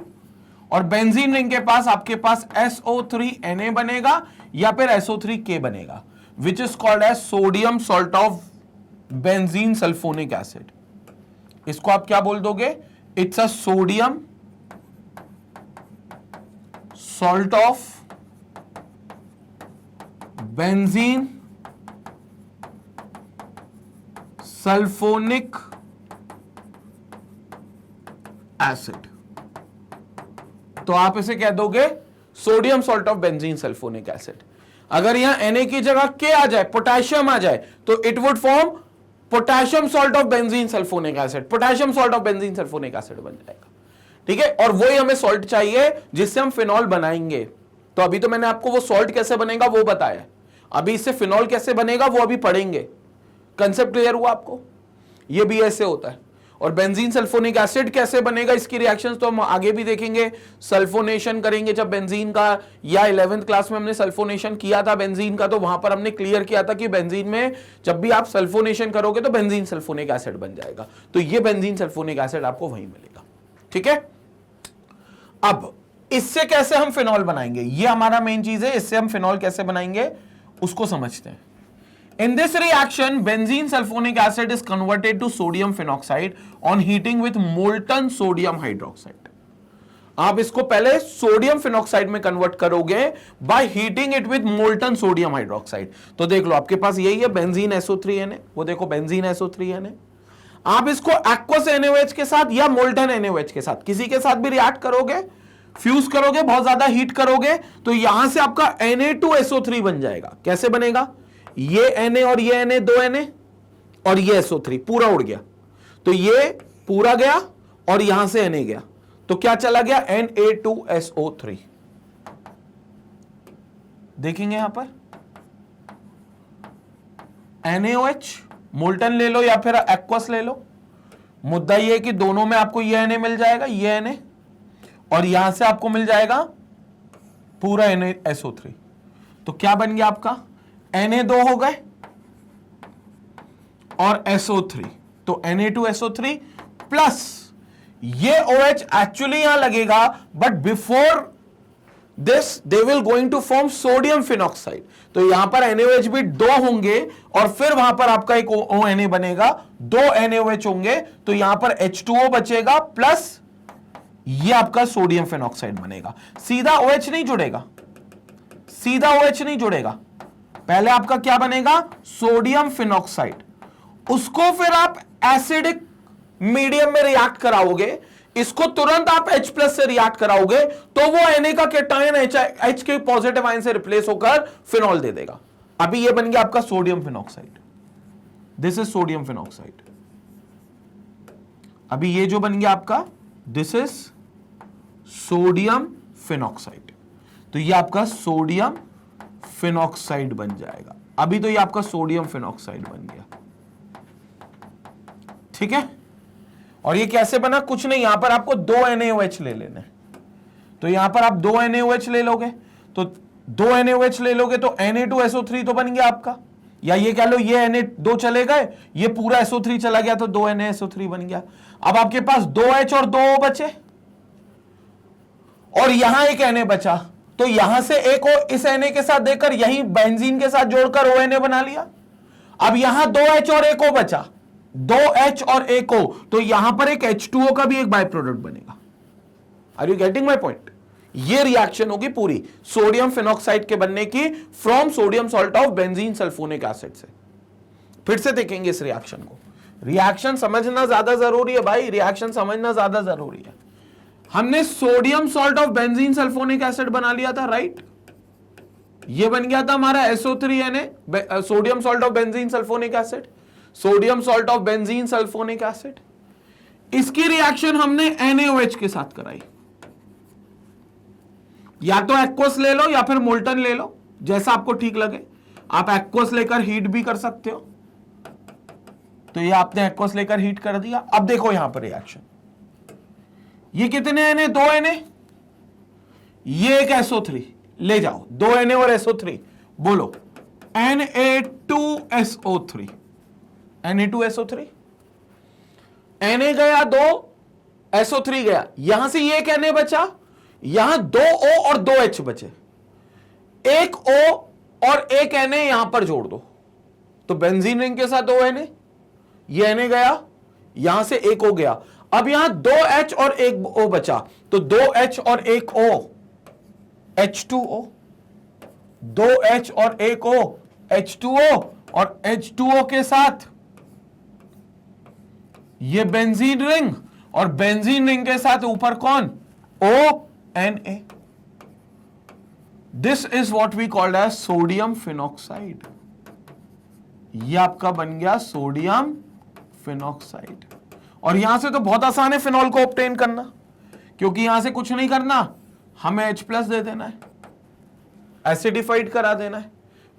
और बेंजीन रिंग के पास आपके पास SO3Na बनेगा या फिर SO3K बनेगा, which is called as sodium salt of benzene sulphonic acid. इसको आप क्या बोल दोगे? It's a sodium salt of benzene sulphonic acid. तो आप इसे कह दोगे sodium salt of benzene sulphonic acid. अगर यहां Na की जगह K आ जाए, पोटेशियम आ जाए, तो it would form potassium salt of benzene sulphonic acid, potassium salt of benzene sulphonic acid बन जाएगा। ठीक है, और वही हमें सॉल्ट चाहिए जिससे हम फिनॉल बनाएंगे। तो अभी तो मैंने आपको वो सॉल्ट कैसे बनेगा वो बताया, अभी इससे फिनॉल कैसे बनेगा वो अभी पढ़ेंगे। कंसेप्ट क्लियर हुआ आपको? ये भी ऐसे होता है। और बेंजीन सल्फोनिक एसिड कैसे बनेगा, इसकी रिएक्शंस तो हम आगे भी देखेंगे। सल्फोनेशन करेंगे जब बेंजीन का, या 11th क्लास में हमने सल्फोनेशन किया था बेंजीन का, तो वहां पर हमने क्लियर किया था कि बेंजीन में जब भी आप सल्फोनेशन करोगे तो बेंजीन सल्फोनिक एसिड बन जाएगा। तो ये बेंजीन सल्फोनिक एसिड आपको वहीं मिलेगा। ठीक है, अब इससे कैसे हम फिनॉल बनाएंगे, ये हमारा मेन चीज है। इससे हम फिनॉल कैसे बनाएंगे उसको समझते हैं। In this reaction, benzene sulfonic acid is converted to sodium phenoxide on heating with molten sodium hydroxide. आप इसको पहले सोडियम फिनॉक्साइड में कन्वर्ट करोगे by heating it with molten sodium hydroxide. तो देख लो आपके पास यही है बेंजीन SO3Na, वो देखो बेंजीन SO3Na। आप इसको एक्वस NaOH के साथ या मोल्टन NaOH के साथ किसी के साथ भी रिएक्ट करोगे, फ्यूज करोगे, बहुत ज्यादा हीट करोगे, तो यहां से आपका Na2SO3 बन जाएगा। कैसे बनेगा? ये Na और ये Na, 2 Na और ये SO3 पूरा उड़ गया, तो ये पूरा गया और यहां से Na गया, तो क्या चला गया? Na2SO3। देखेंगे यहां पर NaOH मोल्टन ले लो या फिर एक्वस ले लो, मुद्दा ये है कि दोनों में आपको ये Na मिल जाएगा, ये Na, और यहां से आपको मिल जाएगा पूरा NaSO3। तो क्या बन गया आपका, Na दो हो गए और SO3, तो Na2SO3 प्लस ये OH एक्चुअली यहां लगेगा, but before this they will going to form sodium phenoxide. तो यहां पर NaOH भी दो होंगे और फिर वहां पर आपका एक ONA बनेगा, दो NaOH होंगे, तो यहां पर H2O बचेगा प्लस ये आपका सोडियम फिनॉक्साइड बनेगा। सीधा OH नहीं जुड़ेगा, सीधा OH नहीं जुड़ेगा, पहले आपका क्या बनेगा, सोडियम फिनॉक्साइड, उसको फिर आप एसिडिक मीडियम में रिएक्ट कराओगे, इसको तुरंत आप H प्लस से रिएक्ट कराओगे, तो वो Na का कैटायन H के पॉजिटिव आयन से रिप्लेस होकर फिनॉल दे देगा। अभी ये बन गया आपका sodium phenoxide, this is sodium phenoxide. अभी ये जो बन गया आपका, दिस इज सोडियम फिनॉक्साइड, तो ये आपका सोडियम फिनॉक्साइड बन जाएगा। अभी तो ये आपका सोडियम फिनॉक्साइड बन गया, ठीक है। और ये कैसे बना, कुछ नहीं, यहां पर आपको दो NaOH ले लेना है, तो यहां पर आप दो NaOH ले लोगे, तो दो NaOH ले लोगे तो Na2SO3 तो बन गया आपका, या ये कह लो ये Na दो चले गए, ये पूरा SO3 चला गया, तो दो NaSO3 बन गया। अब आपके पास दो H और दो O बचे और यहां एक Na बचा, तो यहां से एक O इस Na के साथ देकर यहीं बेंजीन के साथ जोड़कर ONA बना लिया। अब यहां दो H और एक O बचा, दो H और एक O, तो यहां पर एक H2O का भी एक बाय प्रोडक्ट बनेगा। Are you getting my point? ये रिएक्शन होगी पूरी सोडियम फिनॉक्साइड के बनने की from sodium salt of benzene sulphonic acid से। फिर से देखेंगे इस रिएक्शन को, रिएक्शन समझना ज्यादा जरूरी है भाई, रिएक्शन समझना ज्यादा जरूरी है। हमने sodium salt of benzene sulphonic acid बना लिया था, राइट, ये बन गया था हमारा SO3Na, sodium salt of benzene sulphonic acid, sodium salt of benzene sulphonic acid. इसकी रिएक्शन हमने NaOH के साथ कराई, या तो एक्वस ले लो या फिर मोल्टन ले लो, जैसा आपको ठीक लगे। आप एक्वस लेकर हीट भी कर सकते हो, तो ये आपने एक्वस लेकर हीट कर दिया। अब देखो यहां पर रिएक्शन, ये कितने Na, दो Na, ये एक SO3 ले जाओ, दो Na और SO3, बोलो Na2SO3, Na2SO3, Na गया दो, SO3 गया, यहां से ये एक Na बचा, यहां दो O और दो H बचे, एक O और एक Na यहां पर जोड़ दो, तो बेंजीन रिंग के साथ दो Na, ये Na गया, यहां से एक O गया, अब यहां दो H और एक O बचा, तो दो H और एक O, H2O, दो H और एक O, H2O, और H2O के साथ ये बेंजीन रिंग, और बेंजीन रिंग के साथ ऊपर कौन, ONA। This is what we called as sodium phenoxide. ये आपका बन गया सोडियम फिनॉक्साइड। और यहां से तो बहुत आसान है फिनॉल को ऑब्टेन करना, क्योंकि यहां से कुछ नहीं करना, हमें H प्लस दे देना है, एसिडिफाइड करा देना है,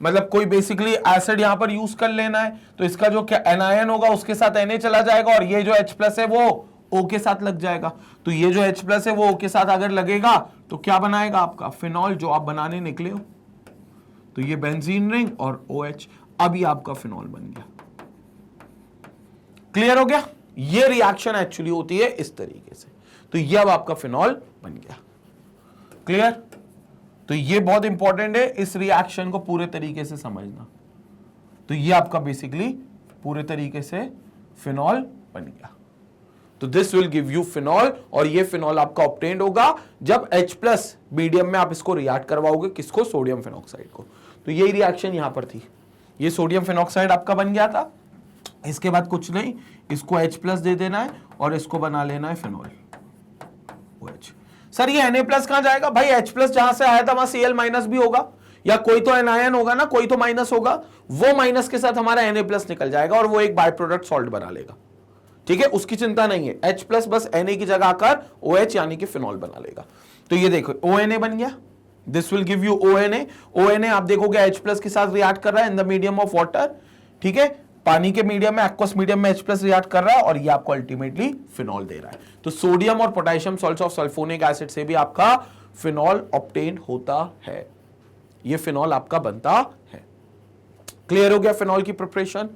मतलब कोई बेसिकली एसिड यहां पर यूज कर लेना है, तो इसका जो एनायन होगा उसके साथ Na चला जाएगा, और ये जो H प्लस है वो O के साथ लग जाएगा। तो ये जो H प्लस है वो O के साथ अगर लगेगा तो क्या बनाएगा आपका फिनॉल, जो आप बनाने निकले हो। तो ये बेंजीन रिंग और OH, अब ये आपका फिनॉल बन गया। क्लियर हो गया? ये रिएक्शन एक्चुअली होती है इस तरीके से। तो ये अब आपका फिनॉल बन गया। क्लियर? तो ये बहुत इंपॉर्टेंट है इस रिएक्शन को पूरे तरीके से समझना। तो ये आपका बेसिकली पूरे तरीके से फिनॉल बन गया। तो this will give you phenol, और ये फिनॉल आपका ऑब्टेन्ड होगा जब H प्लस मीडियम में आप इसको रिएक्ट करवाओगे, किसको, सोडियम फिनॉक्साइड को। तो यही रिएक्शन यहां पर थी, ये सोडियम फिनॉक्साइड आपका बन गया था। इसके बाद कुछ नहीं, इसको H प्लस दे देना है और इसको बना लेना है फिनॉल OH। सर ये Na प्लस कहां जाएगा? भाई H प्लस जहां से आया था वहां Cl माइनस भी होगा, या कोई तो एनायन होगा ना, कोई तो माइनस होगा, वो माइनस के साथ हमारा Na प्लस निकल जाएगा और वो एक बाय प्रोडक्ट सॉल्ट बना लेगा। ठीक है, उसकी चिंता नहीं है। H प्लस बस Na की जगह आकर OH यानी कि फिनॉल बना लेगा। तो ये देखो ONA बन गया, this will give you ONA। ONA आप देखोगे H प्लस के साथ रिएक्ट कर रहा है in the medium of water, ठीक है, पानी के मीडियम में, एक्वस मीडियम में H+ रिएक्ट कर रहा है और ये आपको अल्टीमेटली फिनॉल दे रहा है। तो सोडियम और potassium salts of sulphonic acid से भी आपका फिनॉल ऑब्टेन होता है, ये फिनॉल आपका बनता है। क्लियर हो गया फिनॉल की प्रिपरेशन?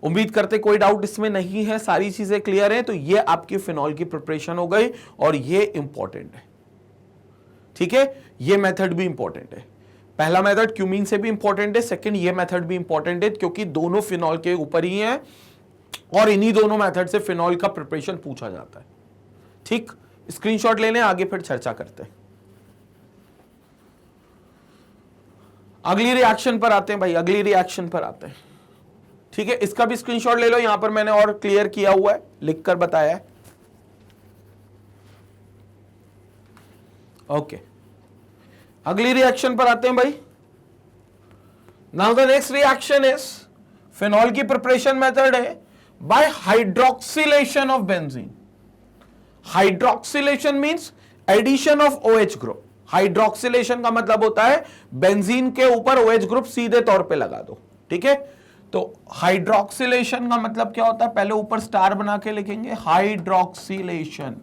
उम्मीद करते कोई डाउट इसमें नहीं है, सारी चीजें क्लियर है। तो ये आपकी फिनॉल की प्रिपरेशन हो गई और ये इंपॉर्टेंट है, ठीक है। ये मेथड भी इंपॉर्टेंट है, पहला मेथड क्यूमीन से भी इंपॉर्टेंट है, सेकंड ये मेथड भी इंपॉर्टेंट है, क्योंकि दोनों फिनॉल के ऊपर ही हैं और इन्हीं दोनों मेथड से फिनॉल का प्रिपरेशन पूछा जाता है। ठीक, स्क्रीनशॉट ले लें, आगे फिर चर्चा करते हैं। अगली रिएक्शन पर आते हैं भाई, अगली रिएक्शन पर आते हैं, ठीक है। इसका भी स्क्रीनशॉट ले लो, यहां पर मैंने और क्लियर किया हुआ है, लिखकर बताया है। ओके, अगली रिएक्शन पर आते हैं भाई। Now the next reaction is, phenol की प्रिपरेशन मेथड है by hydroxylation of benzene. Hydroxylation means addition of OH group. Hydroxylation का मतलब होता है बेंजीन के ऊपर OH ग्रुप सीधे तौर पे लगा दो, ठीक है। तो हाइड्रोक्सिलेशन का मतलब क्या होता है, पहले ऊपर स्टार बना के लिखेंगे, hydroxylation.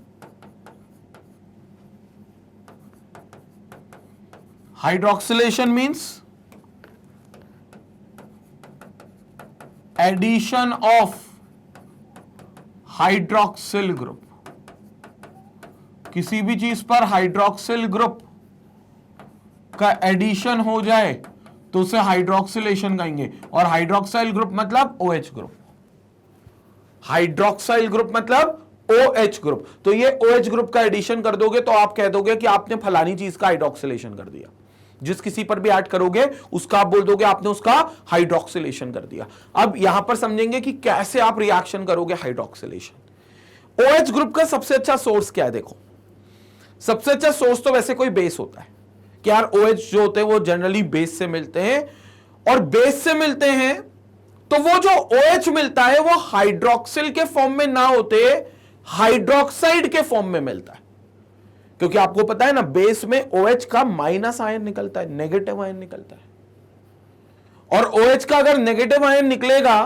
Hydroxylation means addition of hydroxyl group. किसी भी चीज पर हाइड्रोक्सिल ग्रुप का एडिशन हो जाए तो उसे हाइड्रोक्सिलेशन कहेंगे। और हाइड्रोक्साइल ग्रुप मतलब OH ग्रुप। हाइड्रोक्साइल ग्रुप मतलब OH ग्रुप। तो ये OH ग्रुप का एडिशन कर दोगे तो आप कह दोगे कि आपने फलानी चीज का हाइड्रोक्सिलेशन कर दिया। जिस किसी पर भी ऐड करोगे उसका आप बोल दोगे आपने उसका हाइड्रोक्सिलेशन कर दिया। अब यहां पर समझेंगे कि कैसे आप रिएक्शन करोगे हाइड्रोक्सिलेशन। OH ग्रुप का सबसे अच्छा सोर्स क्या है? देखो, सबसे अच्छा सोर्स तो वैसे कोई बेस होता है कि यार OH जो होते हैं वो जनरली बेस से मिलते हैं, और बेस से मिलते हैं तो वो जो OH मिलता है वो हाइड्रोक्सिल के फॉर्म में ना होते हाइड्रोक्साइड के फॉर्म में मिलता है। क्योंकि आपको पता है ना, बेस में OH का माइनस आयन निकलता है, नेगेटिव आयन निकलता है। और OH का अगर नेगेटिव आयन निकलेगा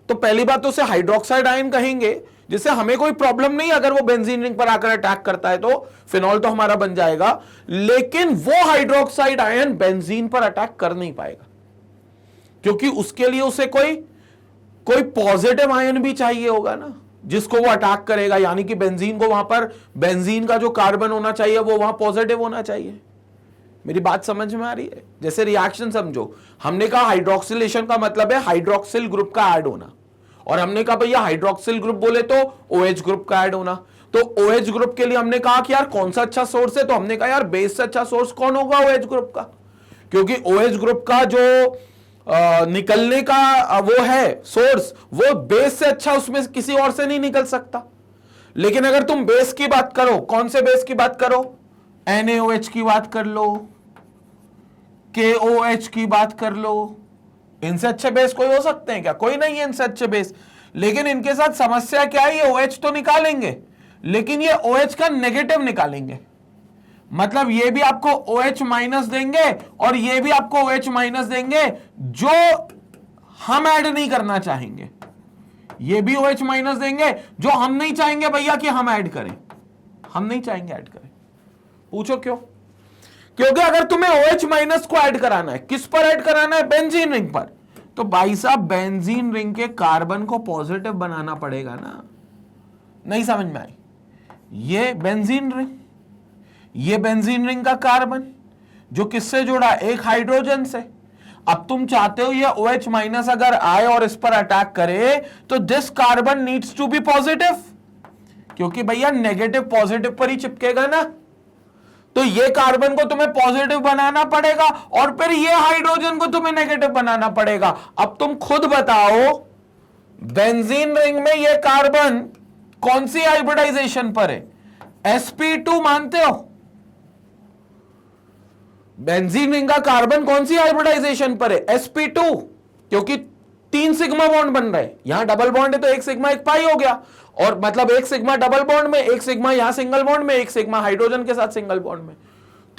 तो पहली बात तो उसे हाइड्रोक्साइड आयन कहेंगे, जिससे हमें कोई प्रॉब्लम नहीं, अगर वो बेंजीन रिंग पर आकर अटैक करता है तो फिनॉल तो हमारा बन जाएगा, लेकिन वो हाइड्रोक्साइड आयन बेंजीन पर अटैक कर नहीं पाएगा, क्योंकि उसके लिए उसे कोई पॉजिटिव आयन भी चाहिए होगा ना, जिसको वो अटैक करेगा। यानी कि बेंजीन को वहां पर, बेंजीन का जो कार्बन होना चाहिए वो वहां पॉजिटिव होना चाहिए। मेरी बात समझ में आ रही है? जैसे रिएक्शन समझो, हमने कहा हाइड्रोक्सिलेशन का मतलब है हाइड्रोक्सिल ग्रुप का ऐड होना, और हमने कहा भैया हाइड्रोक्सिल ग्रुप बोले तो OH ग्रुप का ऐड होना। तो OH ग्रुप के लिए हमने कहा कि यार कौन सा अच्छा सोर्स है, तो हमने कहा यार बेस से अच्छा सोर्स कौन होगा? OH ग्रुप का, क्योंकि OH ग्रुप का जो निकलने का वो है सोर्स, वो बेस से अच्छा उसमें किसी और से नहीं निकल सकता। लेकिन अगर तुम बेस की बात करो, कौन से बेस की बात करो? NaOH की बात कर लो, KOH की बात कर लो, इनसे अच्छे बेस कोई हो सकते हैं क्या? कोई नहीं है इनसे अच्छे बेस। लेकिन इनके साथ समस्या क्या है, ये OH तो निकालेंगे लेकिन ये OH का नेगेटिव निकालेंगे। मतलब ये भी आपको OH माइनस देंगे और ये भी आपको OH माइनस देंगे, जो हम ऐड नहीं करना चाहेंगे। ये भी OH माइनस देंगे जो हम नहीं चाहेंगे भैया कि हम ऐड करें, हम नहीं चाहेंगे ऐड करें। पूछो क्यों? क्योंकि अगर तुम्हें OH माइनस को ऐड कराना है, किस पर ऐड कराना है? बेंजीन रिंग पर। तो भाई साहब बेंजीन रिंग के कार्बन को पॉजिटिव बनाना पड़ेगा ना। नहीं समझ में आई? ये बेंजीन रिंग, ये बेंजीन रिंग का कार्बन जो किससे जुड़ा? एक हाइड्रोजन से। अब तुम चाहते हो ये OH माइनस अगर आए और इस पर अटैक करे तो this carbon needs to be positive, क्योंकि भैया नेगेटिव पॉजिटिव पर ही चिपकेगा ना। तो ये कार्बन को तुम्हें पॉजिटिव बनाना पड़ेगा और फिर ये हाइड्रोजन को तुम्हें नेगेटिव बनाना पड़ेगा। अब तुम खुद बताओ, बेंजीन रिंग में ये कार्बन कौन सी हाइब्रिडाइजेशन पर है? sp2 मानते हो? बेंजीन रिंग का कार्बन कौन सी हाइब्रिडाइजेशन पर है? sp2, क्योंकि 3 सिग्मा बॉन्ड बन रहे हैं। यहां डबल बॉन्ड है तो 1 सिग्मा 1 पाई हो गया, और मतलब 1 सिग्मा डबल बॉन्ड में, 1 सिग्मा यहां सिंगल बॉन्ड में, 1 सिग्मा हाइड्रोजन के साथ सिंगल बॉन्ड में,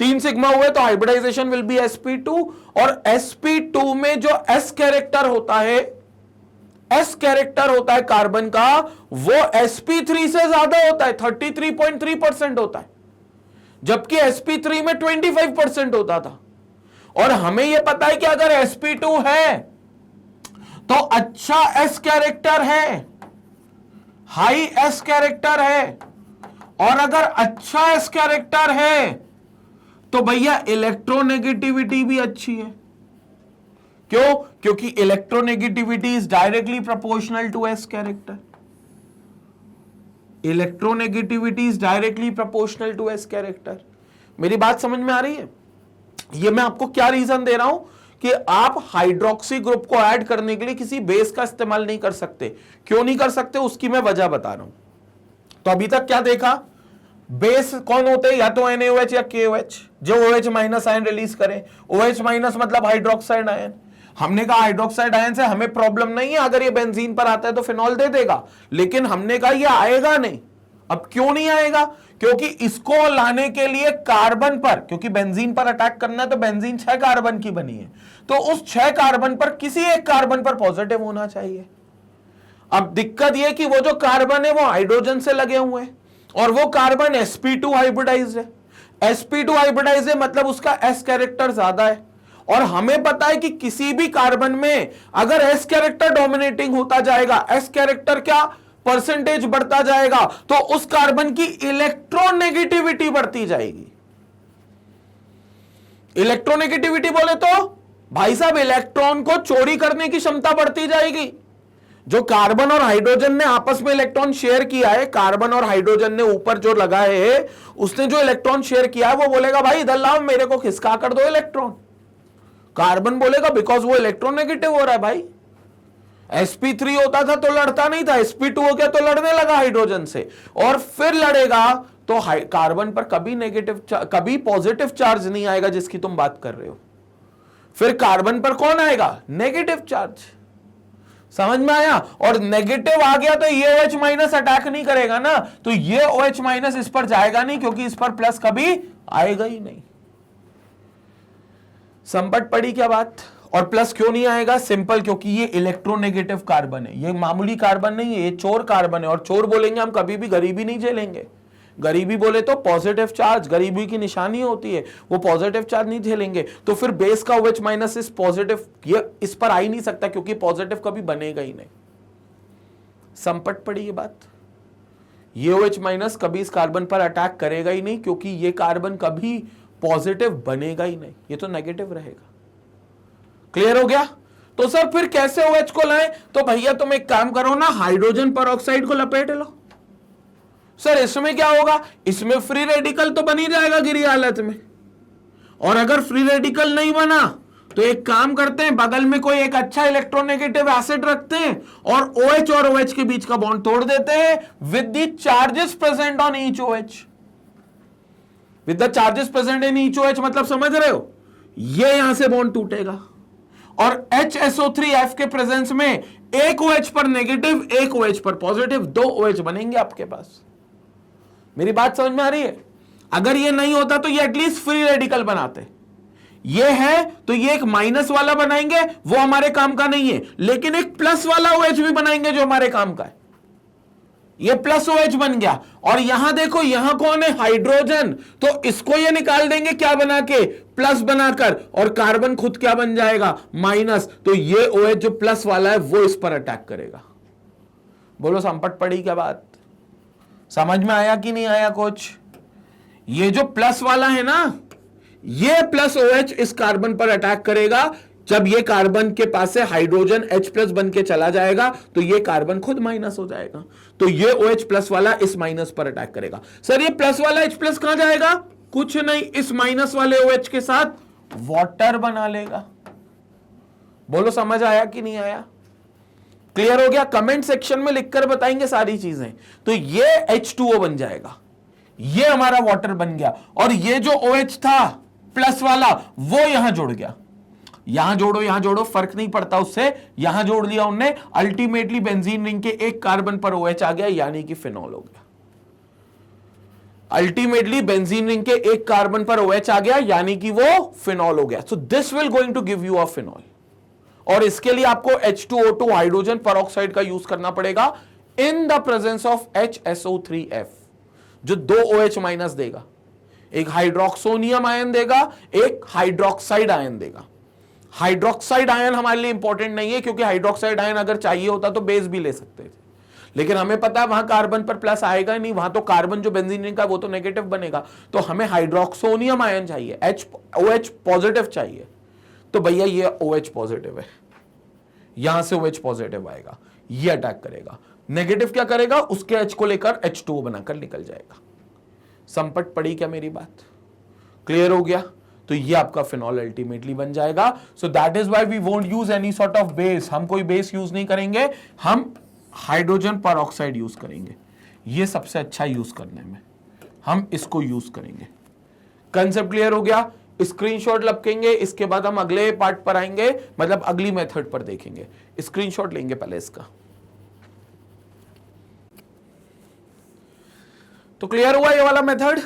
3 सिग्मा हुए तो हाइब्रिडाइजेशन विल बी sp2। और sp2 में जो s कैरेक्टर होता है एस कैरेक्टर होता है कार्बन का वो sp3 से ज्यादा होता है, 33.3% होता है, जबकि sp3 में 25% होता था। और हमें यह पता है कि अगर sp2 है तो अच्छा एस कैरेक्टर है, हाई एस कैरेक्टर है, और अगर अच्छा एस कैरेक्टर है तो भैया इलेक्ट्रोनेगेटिविटी भी अच्छी है। क्यों? क्योंकि electronegativity is directly proportional to s character. Electronegativity is directly proportional to s character. मेरी बात समझ में आ रही है? ये मैं आपको क्या रीजन दे रहा हूं कि आप हाइड्रोक्सी ग्रुप को ऐड करने के लिए किसी बेस का इस्तेमाल नहीं कर सकते। क्यों नहीं कर सकते उसकी मैं वजह बता रहा हूं। तो अभी तक क्या देखा? बेस कौन होते हैं? या तो NaOH या KOH, जो OH माइनस आयन रिलीज करें। OH माइनस मतलब हाइड्रोक्साइड आयन। हमने कहा हाइड्रोक्साइड आयन से हमें प्रॉब्लम नहीं है, अगर ये बेंजीन पर आता है तो फिनॉल दे देगा, लेकिन हमने कहा ये आएगा नहीं। अब क्यों नहीं आएगा? क्योंकि इसको लाने के लिए कार्बन पर, क्योंकि बेंजीन पर अटैक करना है तो बेंजीन 6 कार्बन की बनी है, तो उस 6 कार्बन पर किसी एक कार्बन पर पॉजिटिव होना चाहिए। अब दिक्कत यह कि वो जो कार्बन है वो हाइड्रोजन से लगे हुए हैं, और वो कार्बन sp2 हाइब्रिडाइज्ड है। sp2 हाइब्रिडाइज्ड है मतलब उसका s कैरेक्टर ज्यादा है, और हमें पता है कि किसी भी कार्बन में अगर s कैरेक्टर डोमिनेटिंग होता जाएगा, s कैरेक्टर क्या परसेंटेज बढ़ता जाएगा, तो उस कार्बन की इलेक्ट्रोनेगेटिविटी बढ़ती जाएगी। इलेक्ट्रोनेगेटिविटी बोले तो भाई साहब इलेक्ट्रॉन को चोरी करने की क्षमता बढ़ती जाएगी। जो कार्बन और हाइड्रोजन ने आपस में इलेक्ट्रॉन शेयर किया है, कार्बन और हाइड्रोजन ने ऊपर जो लगाए है, उसने जो इलेक्ट्रॉन शेयर किया है वो बोलेगा भाई इधर लाओ मेरे को खिसका कर दो इलेक्ट्रॉन। कार्बन बोलेगा बिकॉज वो इलेक्ट्रोनेगेटिव हो रहा है भाई। sp3 होता था तो लड़ता नहीं था, sp2 हो गया तो लड़ने लगा हाइड्रोजन से, और फिर लड़ेगा तो कार्बन पर कभी नेगेटिव कभी पॉजिटिव चार्ज नहीं आएगा जिसकी तुम बात कर रहे हो। फिर कार्बन पर कौन आएगा? Negative charge. समझ में आया? और नेगेटिव आ गया तो ये OH माइनस अटैक नहीं करेगा ना, तो ये OH माइनस इस पर जाएगा नहीं, क्योंकि इस पर प्लस कभी आएगा ही नहीं। संपट पड़ी क्या बात? और प्लस क्यों नहीं आएगा? सिंपल, क्योंकि ये इलेक्ट्रोनेगेटिव कार्बन है, ये मामूली कार्बन नहीं है, ये चोर कार्बन है, और चोर बोलेंगे हम कभी भी गरीबी नहीं झेलेंगे। गरीबी बोले तो पॉजिटिव चार्ज, गरीबी की निशानी होती है, वो पॉजिटिव चार्ज नहीं झेलेंगे। तो फिर बेस का OH माइनस इस पॉजिटिव, ये इस पर आ ही नहीं सकता, क्योंकि पॉजिटिव कभी बनेगा ही नहीं। संपट पड़ी ये बात। ये OH माइनस कभी इस कार्बन पर अटैक करेगा ही नहीं, क्योंकि ये कार्बन कभी पॉजिटिव बनेगा ही नहीं, ये तो नेगेटिव रहेगा। क्लियर हो गया? तो सर फिर कैसे OH को लाएं? तो भैया तुम एक काम करो ना, हाइड्रोजन पेरोक्साइड को लपेट लो। सर इसमें क्या होगा? इसमें फ्री रेडिकल तो बन ही जाएगा गिरी हालत में, और अगर फ्री रेडिकल नहीं बना तो एक काम करते हैं, बगल में कोई एक अच्छा इलेक्ट्रोनेगेटिव एसिड रखते हैं और OH और OH के बीच का बॉन्ड तोड़ देते हैं with the charges present on each OH। With the charges present in each OH मतलब समझ रहे हो? ये यहां से बॉन्ड टूटेगा, और HSO3F के प्रेजेंस में एक OH पर नेगेटिव, एक OH पर पॉजिटिव, 2 OH बनेंगे आपके पास। मेरी बात समझ में आ रही है? अगर ये नहीं होता तो ये एटलीस्ट फ्री रेडिकल बनाते। ये है तो ये एक माइनस वाला बनाएंगे, वो हमारे काम का नहीं है, लेकिन एक प्लस वाला OH भी बनाएंगे जो हमारे काम का है। ये प्लस OH बन गया, और यहां देखो यहां कौन है? हाइड्रोजन, तो इसको ये निकाल देंगे क्या बना के? प्लस बनाकर, और कार्बन खुद क्या बन जाएगा? माइनस। तो ये OH जो प्लस वाला है वो इस पर अटैक करेगा। बोलो संपट पड़ी क्या बात? समझ में आया कि नहीं आया कुछ? ये जो प्लस वाला है ना, ये प्लस OH इस कार्बन पर अटैक करेगा। जब ये कार्बन के पास से हाइड्रोजन H प्लस बन के चला जाएगा तो ये कार्बन खुद माइनस हो जाएगा, तो ये OH प्लस वाला इस माइनस पर अटैक करेगा। सर ये प्लस वाला H प्लस कहां जाएगा? कुछ नहीं, इस माइनस वाले OH के साथ वाटर बना लेगा। बोलो समझ आया कि नहीं आया? क्लियर हो गया? कमेंट सेक्शन में लिखकर बताएंगे सारी चीजें। तो ये H2O बन जाएगा, ये हमारा वाटर बन गया, और ये जो OH था प्लस वाला वो यहां जुड़ गया। यहां जोड़ो फर्क नहीं पड़ता उससे, यहां जोड़ लिया उनने, अल्टीमेटली बेंजीन रिंग के एक कार्बन पर OH आ गया, यानी कि फिनॉल हो गया। अल्टीमेटली बेंजीन रिंग के एक कार्बन पर OH आ गया, यानी कि वो फिनॉल हो गया। So this will going to give you a phenol. और इसके लिए आपको H2O2 हाइड्रोजन पेरोक्साइड का यूज करना पड़ेगा इन द प्रेजेंस ऑफ HSO3F, जो 2 OH माइनस देगा, एक हाइड्रोक्सोनियम आयन देगा, एक हाइड्रोक्साइड आयन देगा। हाइड्रोक्साइड आयन हमारे लिए इंपॉर्टेंट नहीं है, क्योंकि हाइड्रोक्साइड आयन अगर चाहिए होता तो बेस भी ले सकते थे, लेकिन हमें पता है वहां कार्बन पर प्लस आएगा नहीं, वहां तो कार्बन जो बेंजीन का वो तो नेगेटिव बनेगा, तो हमें हाइड्रोक्सोनियम आयन चाहिए, OH पॉजिटिव चाहिए। तो भैया ये OH पॉजिटिव है, यहां से OH पॉजिटिव आएगा, ये अटैक करेगा, नेगेटिव क्या करेगा, उसके H को लेकर H2O बनाकर निकल जाएगा। संपट पड़ी क्या मेरी बात? क्लियर हो गया? तो ये आपका फिनॉल अल्टीमेटली बन जाएगा। So that is why we won't use any sort of base, हम कोई बेस यूज नहीं करेंगे, हम हाइड्रोजन पेरोक्साइड यूज करेंगे। ये सबसे अच्छा यूज करने में हम इसको यूज करेंगे। कंसेप्ट क्लियर हो गया? स्क्रीनशॉट लपकेंगे, इसके बाद हम अगले पार्ट पर आएंगे, मतलब अगली मेथड पर देखेंगे। स्क्रीनशॉट लेंगे पहले इसका। तो क्लियर हुआ ये वाला method?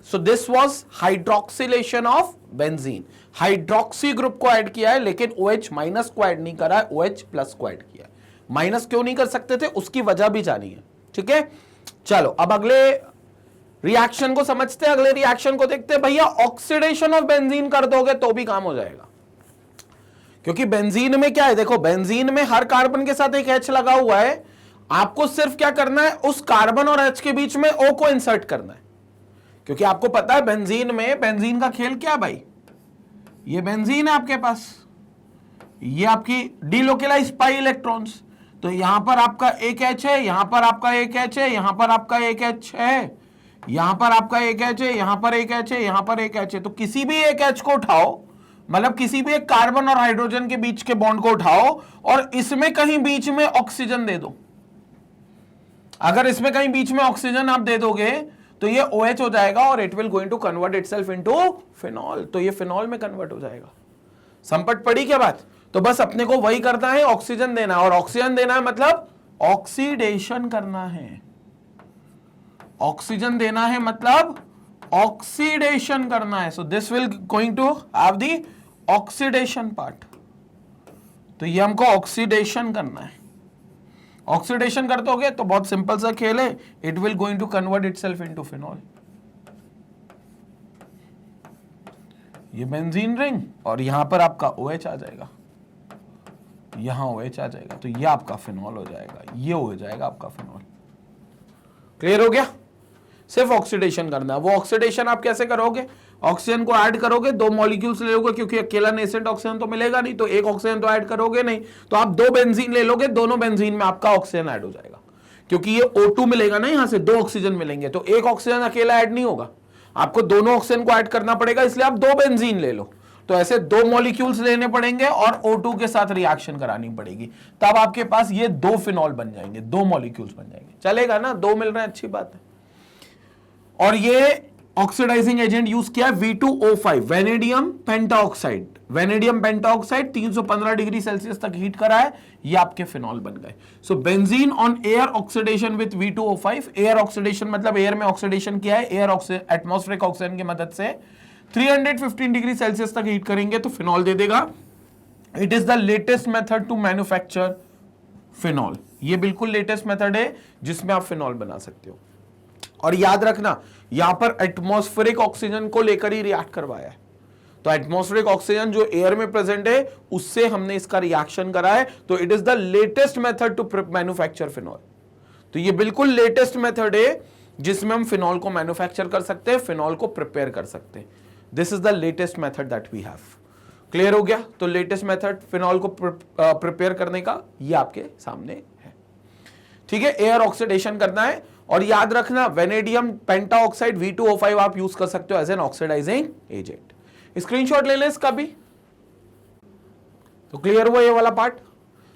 So this was hydroxylation of benzene. Hydroxy group को ऐड किया है, लेकिन OH माइनस को ऐड नहीं करा है, OH प्लस को ऐड किया है। माइनस क्यों नहीं कर सकते थे, उसकी वजह भी जानी है। ठीक है, चलो अब अगले रिएक्शन को समझते हैं, अगले रिएक्शन को देखते हैं। भैया ऑक्सीडेशन ऑफ बेंजीन कर दोगे तो भी काम हो जाएगा, क्योंकि बेंजीन में क्या है, देखो बेंजीन में हर कार्बन के साथ एक H लगा हुआ है, आपको सिर्फ क्या करना है, उस कार्बन और H के बीच में O को इंसर्ट करना है। क्योंकि आपको पता है बेंजीन में, बेंजीन का खेल क्या भाई, ये बेंजीन है आपके पास, ये आपकी डीलोकेलाइज पाई इलेक्ट्रॉन्स, तो यहां पर आपका एक H है, यहां पर आपका एक H है, यहां पर आपका एक H है, यहां पर आपका एक H है, यहां पर एक H है, यहां पर एक H है। तो किसी भी एक H को उठाओ, मतलब किसी भी एक कार्बन और हाइड्रोजन के बीच के बॉन्ड को उठाओ और इसमें कहीं बीच में ऑक्सीजन दे दो। अगर इसमें कहीं बीच में ऑक्सीजन आप दे दोगे तो ये OH हो जाएगा और it will going to convert itself into phenol, तो ये फिनॉल में कन्वर्ट हो जाएगा। संपट पड़ी क्या बात? तो बस अपने को वही करना है, ऑक्सीजन देना है, और ऑक्सीजन देना है मतलब ऑक्सीडेशन करना है। ऑक्सीजन देना है मतलब ऑक्सीडेशन करना है। So this will going to have the oxidation part, तो ये हमको ऑक्सीडेशन करना है। ऑक्सीडेशन करते हो गए तो बहुत सिंपल सा खेल है, it will going to convert itself into phenol. ये बेंजीन रिंग और यहां पर आपका OH आ जाएगा, यहां OH आ जाएगा, तो ये आपका फिनॉल हो जाएगा, ये हो जाएगा आपका फिनॉल। क्लियर हो गया? सिर्फ ऑक्सीडेशन करना है। वो ऑक्सीडेशन आप कैसे करोगे? ऑक्सीजन को ऐड करोगे, 2 मॉलिक्यूल्स ले लोगे, क्योंकि अकेला नेसेंट ऑक्सीजन तो मिलेगा नहीं, तो एक ऑक्सीजन तो ऐड करोगे नहीं, तो आप 2 बेंजीन ले लोगे, दोनों बेंजीन में आपका ऑक्सीजन ऐड हो जाएगा, क्योंकि ये O2 मिलेगा ना, यहां से 2 ऑक्सीजन मिलेंगे, तो एक ऑक्सीजन अकेला ऐड नहीं होगा, आपको दोनों ऑक्सीजन को ऐड करना पड़ेगा, इसलिए आप 2 बेंजीन ले लो। तो ऐसे 2 मॉलिक्यूल्स लेने पड़ेंगे और O2 के साथ रिएक्शन करानी पड़ेगी, तब आपके पास ये 2 फिनॉल बन जाएंगे, 2 मॉलिक्यूल्स बन जाएंगे। चलेगा ना? 2 मिल रहे हैं, अच्छी बात है। और ये ऑक्सीडाइजिंग एजेंट यूज किया V2O5, vanadium pentoxide. Vanadium pentoxide 315 degree Celsius तक हीट करा है, ये आपके फिनॉल बन गए। सो benzene on air oxidation with V2O5, air oxidation मतलब एयर में ऑक्सीडेशन किया है, एयर एटमॉस्फेरिक ऑक्सीजन की मदद से 315 डिग्री सेल्सियस तक हीट करेंगे तो फिनॉल दे देगा। It is the latest method to manufacture phenol. ये बिल्कुल लेटेस्ट मेथड है जिसमें आप फिनॉल बना सकते हो। और याद रखना, यहां पर एटमॉस्फेरिक ऑक्सीजन को लेकर ही रिएक्ट करवाया है, तो एटमॉस्फेरिक ऑक्सीजन जो एयर में प्रेजेंट है उससे हमने इसका रिएक्शन करा है, तो it is the latest method to manufacture phenol. तो ये बिल्कुल लेटेस्ट मेथड है जिसमें हम फिनॉल को मैन्युफैक्चर कर सकते हैं, फिनॉल को प्रिपेयर कर सकते हैं। This is the latest method that we have. Clear हो गया? तो लेटेस्ट मेथड फिनॉल को प्रिपेयर करने का ये आपके सामने है। ठीक है, एयर ऑक्सीडेशन करना है। और याद रखना, वेनेडियम पेंटाऑक्साइड V2O5 आप यूज कर सकते हो as an oxidising agent. Screenshot ले लें इसका भी। तो क्लियर हुआ ये वाला पार्ट?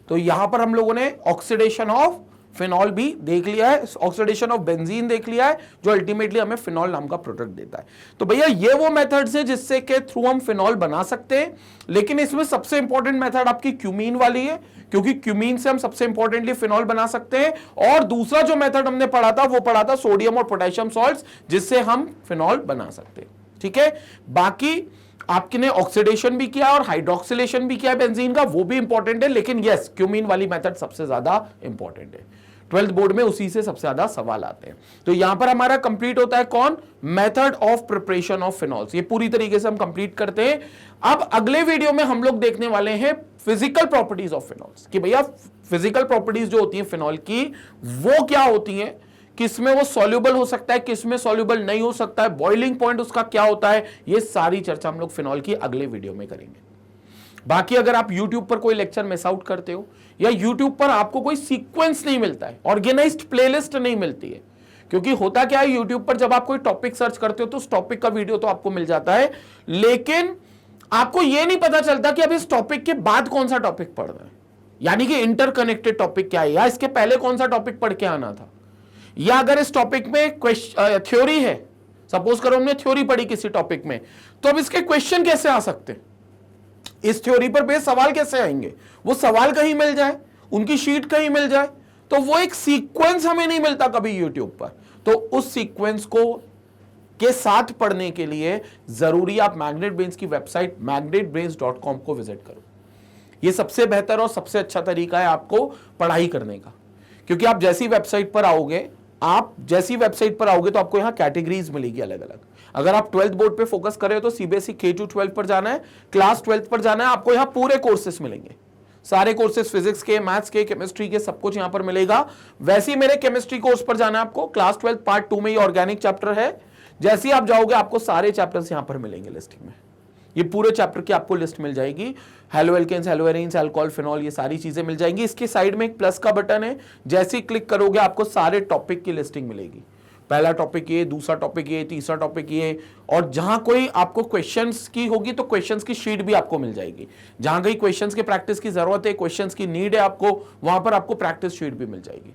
तो यहां पर हम लोगों ने ऑक्सीडेशन ऑफ फिनॉल भी देख लिया है, ऑक्सीडेशन ऑफ बेंजीन देख लिया है, जो अल्टीमेटली हमें फिनॉल नाम का प्रोडक्ट देता है। तो भैया ये वो मेथड्स है जिससे के थ्रू हम फिनॉल बना सकते हैं, लेकिन इसमें सबसे इंपॉर्टेंट मेथड आपकी क्यूमीन वाली है, क्योंकि क्यूमीन से हम सबसे इंपॉर्टेंटली फिनॉल बना सकते हैं। और दूसरा जो मेथड हमने पढ़ा था वो पढ़ा था सोडियम और पोटेशियम सॉल्ट्स, जिससे हम फिनॉल बना सकते हैं। ठीक है, बाकी आपने ऑक्सीडेशन भी किया और हाइड्रोक्सिलेशन भी किया बेंजीन का, वो भी इंपॉर्टेंट है, लेकिन यस क्यूमीन वाली मेथड सबसे ज्यादा इंपॉर्टेंट है। 12th बोर्ड में उसी से सबसे ज्यादा सवाल आते हैं। तो यहां पर हमारा कंप्लीट होता है कौन, method of preparation of phenols, ये पूरी तरीके से हम कंप्लीट करते हैं। अब अगले वीडियो में हम लोग देखने वाले हैं फिजिकल प्रॉपर्टीज ऑफ फिनॉल्स, कि भैया फिजिकल प्रॉपर्टीज जो होती है फिनॉल की वो क्या होती है, किसमें वो सॉल्युबल हो सकता है, किसमें सॉल्युबल नहीं हो सकता है, बॉइलिंग पॉइंट उसका क्या होता है, ये सारी चर्चा हम लोग फिनॉल की अगले वीडियो में करेंगे। बाकी अगर आप YouTube पर कोई लेक्चर मिस आउट करते हो या YouTube पर आपको कोई सीक्वेंस नहीं मिलता है, ऑर्गेनाइज्ड प्लेलिस्ट नहीं मिलती है, क्योंकि होता क्या है YouTube पर जब आप कोई टॉपिक सर्च करते हो तो उस टॉपिक का वीडियो तो आपको मिल जाता है, लेकिन आपको यह नहीं पता चलता कि अब इस टॉपिक के बाद कौन सा टॉपिक पढ़ना है, यानी कि इंटरकनेक्टेड टॉपिक क्या है, या इसके पहले कौन सा टॉपिक पढ़ के आना था, या अगर इस टॉपिक में थ्योरी है, सपोज करो हमने थ्योरी पढ़ी किसी टॉपिक में, तो अब इसके क्वेश्चन कैसे आ सकते हैं, इस थ्योरी पर बेस सवाल कैसे आएंगे, वो सवाल कहीं मिल जाए, उनकी शीट कहीं मिल जाए, तो वो एक सीक्वेंस हमें नहीं मिलता कभी यूट्यूब पर। तो उस सीक्वेंस को के साथ पढ़ने के लिए जरूरी आप मैग्नेट ब्रेन्स की वेबसाइट magnetbrains.com को विजिट करो। ये सबसे बेहतर और सबसे अच्छा तरीका है आपको पढ़ाई करने का, क्योंकि आप जैसी वेबसाइट पर आओगे तो आपको यहां कैटेगरीज मिलेगी अलग अलग। अगर आप 12th बोर्ड पे फोकस कर रहे हो तो सीबीएसई K-12 पर जाना है, क्लास 12th पर जाना है, आपको यहां पूरे कोर्सेस मिलेंगे, सारे कोर्सेस फिजिक्स के, मैथ्स के, केमिस्ट्री के, सब कुछ यहां पर मिलेगा। वैसे ही मेरे केमिस्ट्री कोर्स पर जाना है आपको, क्लास 12 पार्ट 2 में ये ऑर्गेनिक चैप्टर है, जैसे ही आप जाओगे आपको सारे चैप्टर्स यहां पर मिलेंगे लिस्टिंग में, ये पूरे चैप्टर की आपको लिस्ट मिल जाएगी, halo alkanes, halo arenes, alcohol, phenol, ये सारी चीजें मिल जाएंगी। इसके साइड में एक प्लस का बटन है, जैसे ही क्लिक करोगे आपको सारे टॉपिक की लिस्टिंग मिलेगी, पहला टॉपिक ये, दूसरा टॉपिक ये, तीसरा टॉपिक ये, और जहां कोई आपको क्वेश्चंस की होगी तो क्वेश्चंस की शीट भी आपको मिल जाएगी, जहां कहीं क्वेश्चंस के प्रैक्टिस की जरूरत है, क्वेश्चंस की नीड है आपको, वहां पर आपको प्रैक्टिस शीट भी मिल जाएगी।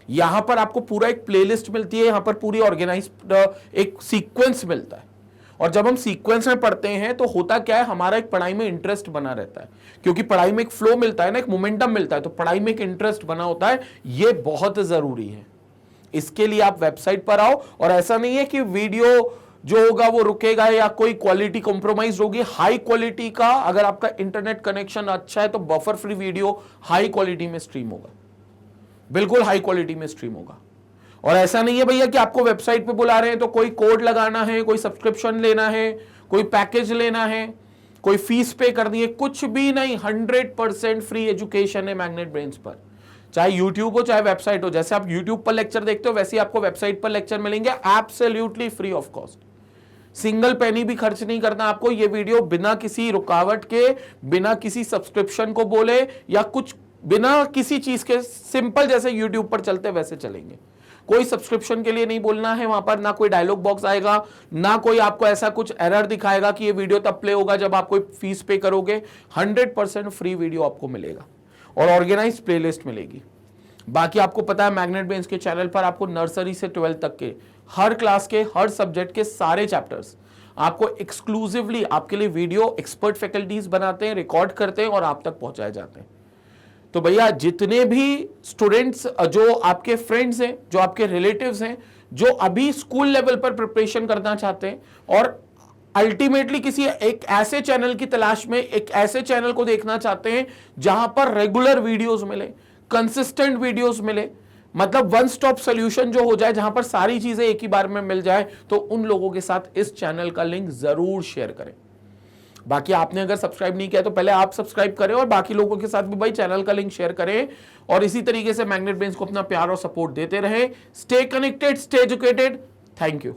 यहां पर आपको पूरा एक प्लेलिस्ट मिलती है, यहां पर पूरी ऑर्गेनाइज्ड एक सीक्वेंस मिलता है, और जब हम सीक्वेंस में पढ़ते हैं तो होता क्या है, हमारा एक पढ़ाई में इंटरेस्ट बना रहता है, क्योंकि पढ़ाई में एक फ्लो मिलता है ना, एक मोमेंटम मिलता है, तो पढ़ाई में एक इंटरेस्ट बना होता है, ये बहुत जरूरी है। इसके लिए आप वेबसाइट पर आओ, और ऐसा नहीं है कि वीडियो जो होगा वो रुकेगा या कोई क्वालिटी कॉम्प्रोमाइज होगी, हाई क्वालिटी का, अगर आपका इंटरनेट कनेक्शन अच्छा है तो buffer free video high quality में स्ट्रीम होगा, बिल्कुल हाई क्वालिटी में स्ट्रीम होगा। और ऐसा नहीं है भैया कि आपको वेबसाइट पे बुला रहे हैं तो कोई कोड लगाना है, कोई सब्सक्रिप्शन लेना है, कोई पैकेज लेना है, कोई फीस पे करनी है, कुछ भी नहीं, 100% फ्री एजुकेशन है मैग्नेट ब्रेन्स पर, चाहे यूट्यूब हो चाहे वेबसाइट हो। जैसे आप यूट्यूब पर लेक्चर देखते हो वैसे ही आपको वेबसाइट पर लेक्चर मिलेंगे, absolutely free of cost, single penny भी खर्च नहीं करना आपको। ये वीडियो बिना किसी रुकावट के, बिना किसी सब्सक्रिप्शन को बोले या कुछ बिना किसी चीज के, सिंपल जैसे यूट्यूब पर चलते वैसे चलेंगे, कोई सब्सक्रिप्शन के लिए नहीं बोलना है वहां पर, ना कोई डायलॉग बॉक्स आएगा, ना कोई आपको ऐसा कुछ एरर दिखाएगा कि ये वीडियो तब प्ले होगा जब आप कोई फीस पे करोगे। 100% फ्री वीडियो आपको मिलेगा और ऑर्गेनाइज्ड प्लेलिस्ट मिलेगी। बाकी आपको पता है मैग्नेट ब्रेन्स के चैनल पर आपको नर्सरी से 12th तक के हर क्लास के, हर सब्जेक्ट के सारे चैप्टर्स आपको एक्सक्लूसिवली आपके लिए वीडियो एक्सपर्ट फैकल्टीज बनाते हैं, रिकॉर्ड करते हैं और आप तक पहुंचाए जाते हैं। तो भैया जितने भी स्टूडेंट्स, जो आपके फ्रेंड्स हैं, जो आपके रिलेटिव्स हैं, जो अभी स्कूल लेवल पर प्रिपरेशन करना चाहते हैं और अल्टीमेटली किसी एक ऐसे चैनल की तलाश में, एक ऐसे चैनल को देखना चाहते हैं जहां पर रेगुलर वीडियोस मिले, कंसिस्टेंट वीडियोस मिले, मतलब वन स्टॉप सॉल्यूशन जो हो जाए, जहां पर सारी चीजें एक ही बार में मिल जाए, तो उन लोगों के साथ इस चैनल का लिंक जरूर शेयर करें। बाकी आपने अगर सब्सक्राइब नहीं किया तो पहले आप सब्सक्राइब करें और बाकी लोगों के साथ भी भाई चैनल का लिंक शेयर करें, और इसी तरीके से मैग्नेट ब्रेन्स को अपना प्यार और सपोर्ट देते रहें। Stay connected, stay educated. Thank you.